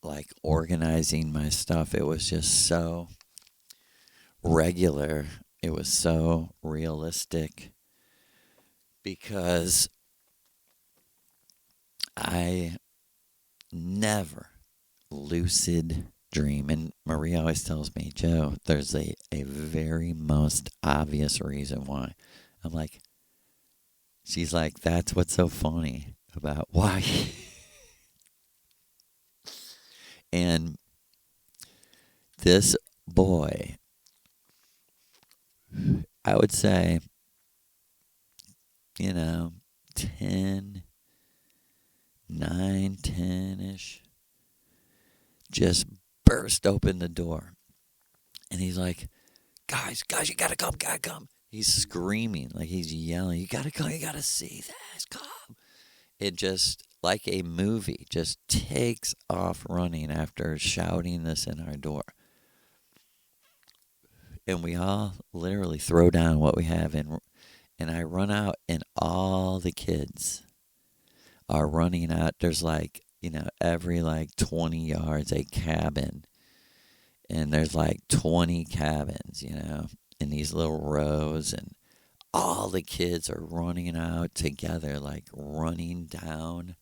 like organizing my stuff. It was just so regular. It was so realistic. because I never lucid dream. And Maria always tells me, Joe, there's a very most obvious reason why. I'm like, she's like, that's what's so funny about why. And this boy, I would say, 10, 9, 10 ish, just burst open the door. And he's like, guys, you gotta come. He's screaming, like he's yelling, you gotta come, you gotta see this, come. It just, like a movie, just takes off running after shouting this in our door. And we all literally throw down what we have, and I run out, and all the kids are running out. There's like, every like 20 yards, a cabin. And there's like 20 cabins, in these little rows. And all the kids are running out together, like running down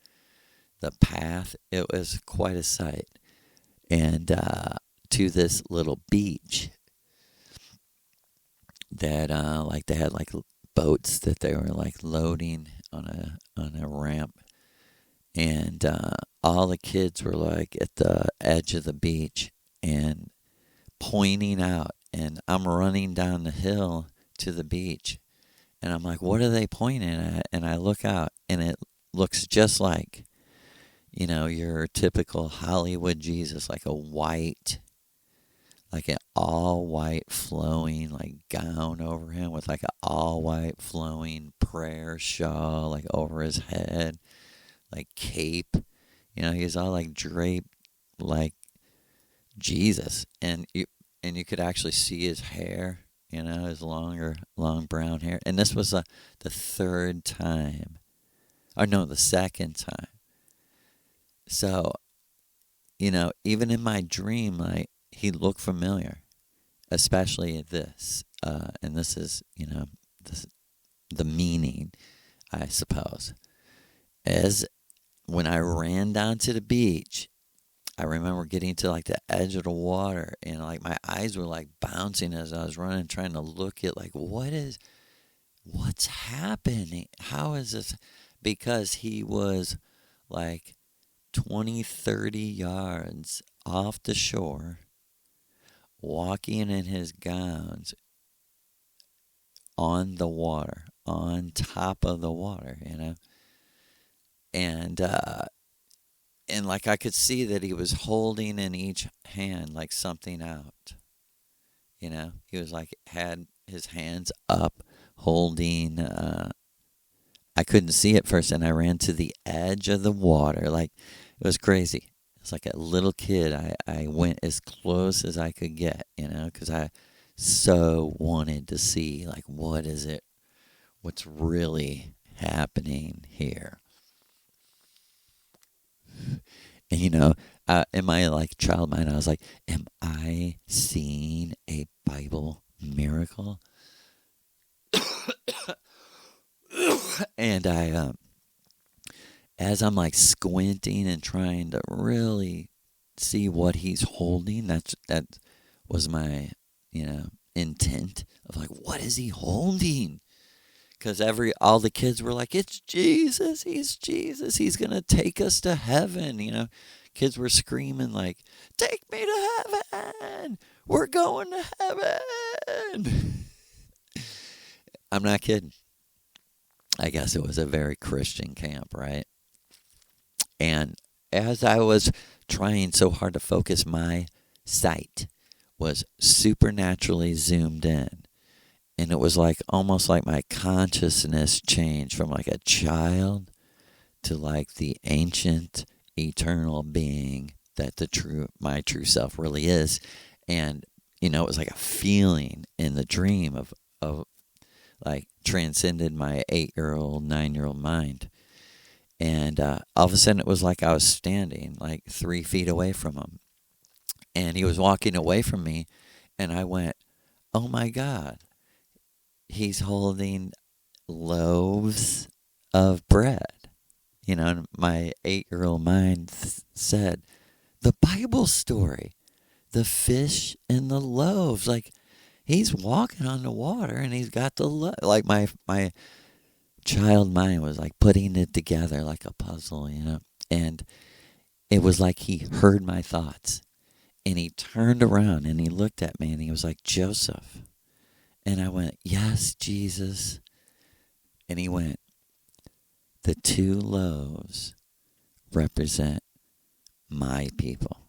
the path. It was quite a sight. And to this little beach that, like, they had like boats that they were like loading on a ramp. And all the kids were like at the edge of the beach and pointing out. And I'm running down the hill to the beach. And I'm like, what are they pointing at? And I look out, and it looks just like, your typical Hollywood Jesus, like like an all white flowing like gown over him with like an all white flowing prayer shawl like over his head, like cape. He's all like draped like Jesus, and you could actually see his hair, his long brown hair. And this was the third time, or no, the second time. So, even in my dream, like, he looked familiar, especially this. And this is, this, the meaning, I suppose. As when I ran down to the beach, I remember getting to like the edge of the water, and like my eyes were like bouncing as I was running, trying to look at like, what's happening? How is this? Because he was like 20, 30 yards off the shore, walking in his gowns on the water, on top of the water, and like I could see that he was holding in each hand like something out. He was like, had his hands up, holding. I couldn't see it first, and I ran to the edge of the water. Like, it was crazy. It's like a little kid. I went as close as I could get, because I so wanted to see, like, what is it? What's really happening here? And, in my, like, child mind, I was like, am I seeing a Bible miracle? And as I'm like squinting and trying to really see what he's holding, that was my, intent of like, what is he holding? Because all the kids were like, it's Jesus, he's Jesus, he's gonna take us to heaven. Kids were screaming like, take me to heaven, we're going to heaven. I'm not kidding. I guess it was a very Christian camp, right? And as I was trying so hard to focus, my sight was supernaturally zoomed in. And it was like almost like my consciousness changed from like a child to like the ancient eternal being that my true self really is. And it was like a feeling in the dream of like transcended my 8-year-old, 9-year-old mind. And all of a sudden, it was like I was standing like 3 feet away from him. And he was walking away from me. And I went, oh my God, he's holding loaves of bread. And my 8-year-old mind said, the Bible story, the fish and the loaves. Like, he's walking on the water and he's got the like my child mind was like putting it together like a puzzle. And it was like he heard my thoughts, and he turned around and he looked at me and he was like, Joseph. And I went, yes, Jesus. And he went, the 2 loaves represent my people.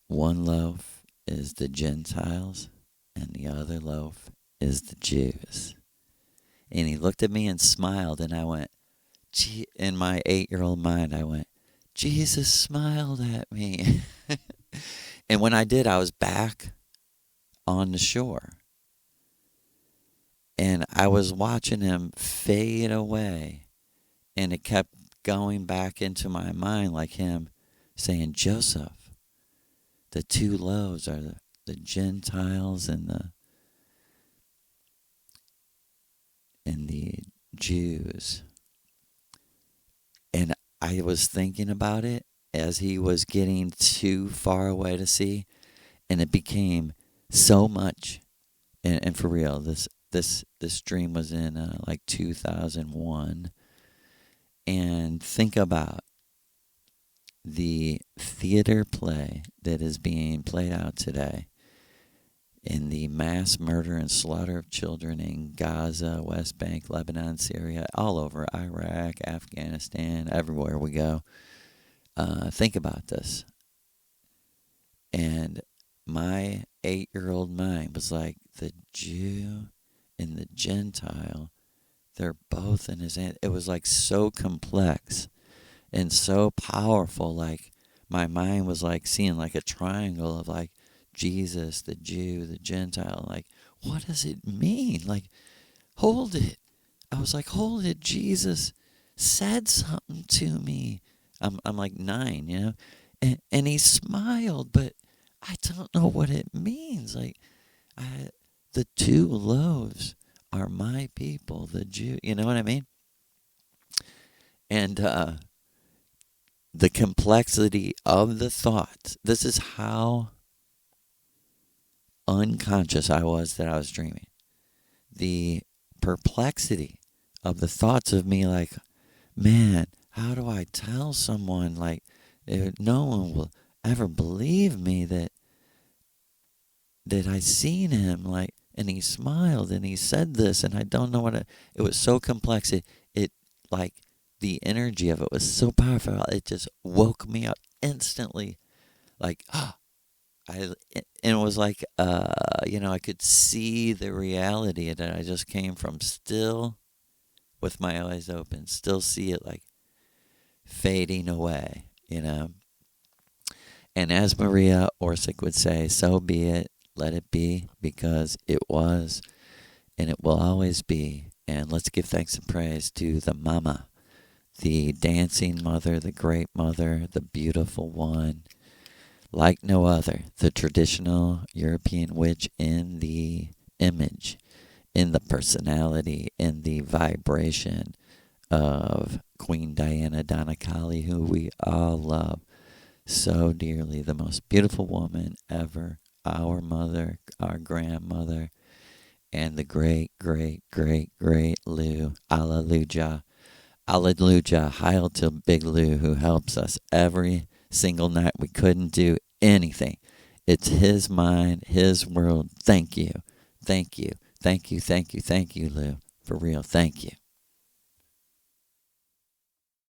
1 loaf is the Gentiles, and the other loaf is the Jews. And he looked at me and smiled, and I went, in my 8-year-old mind, I went, Jesus smiled at me. And when I did, I was back on the shore. And I was watching him fade away. And it kept going back into my mind like him saying, Joseph, the 2 loaves are the Gentiles and the Jews. And I was thinking about it as he was getting too far away to see, and it became so much. And for real, this dream was in like 2001. And think about the theater play that is being played out today in the mass murder and slaughter of children in Gaza, West Bank, Lebanon, Syria, all over Iraq, Afghanistan, everywhere we go. Think about this. And my 8-year-old mind was like, the Jew and the Gentile, they're both in his hand. It was like so complex and so powerful. Like, my mind was like seeing like a triangle of like Jesus, the Jew, the Gentile. Like, what does it mean? Like, hold it. I was like, hold it. Jesus said something to me. I'm like 9, and he smiled, but I don't know what it means. Like, the 2 loaves are my people, the Jew. You know what I mean? And the complexity of the thoughts. This is how unconscious I was that I was dreaming. The perplexity of the thoughts of me, like, man, how do I tell someone, like, no one will ever believe me that I seen him, like, and he smiled and he said this, and I don't know it was so complex. It like, the energy of it was so powerful. It just woke me up instantly, like, and it was like, I could see the reality that I just came from, still with my eyes open, still see it like fading away. And as Maria Orsic would say, so be it, let it be, because it was, and it will always be. And let's give thanks and praise to the Mama, the dancing mother, the great mother, the beautiful one, like no other, the traditional European witch in the image, in the personality, in the vibration of Queen Diana Donna Kali, who we all love so dearly, the most beautiful woman ever, our mother, our grandmother, and the great, great, great, great Lou. Alleluia. Alleluia. Hail to Big Lou, who helps us every single night. We couldn't do anything. It's his mind, his world. Thank you. Thank you. Thank you. Thank you. Thank you, Lou. For real. Thank you.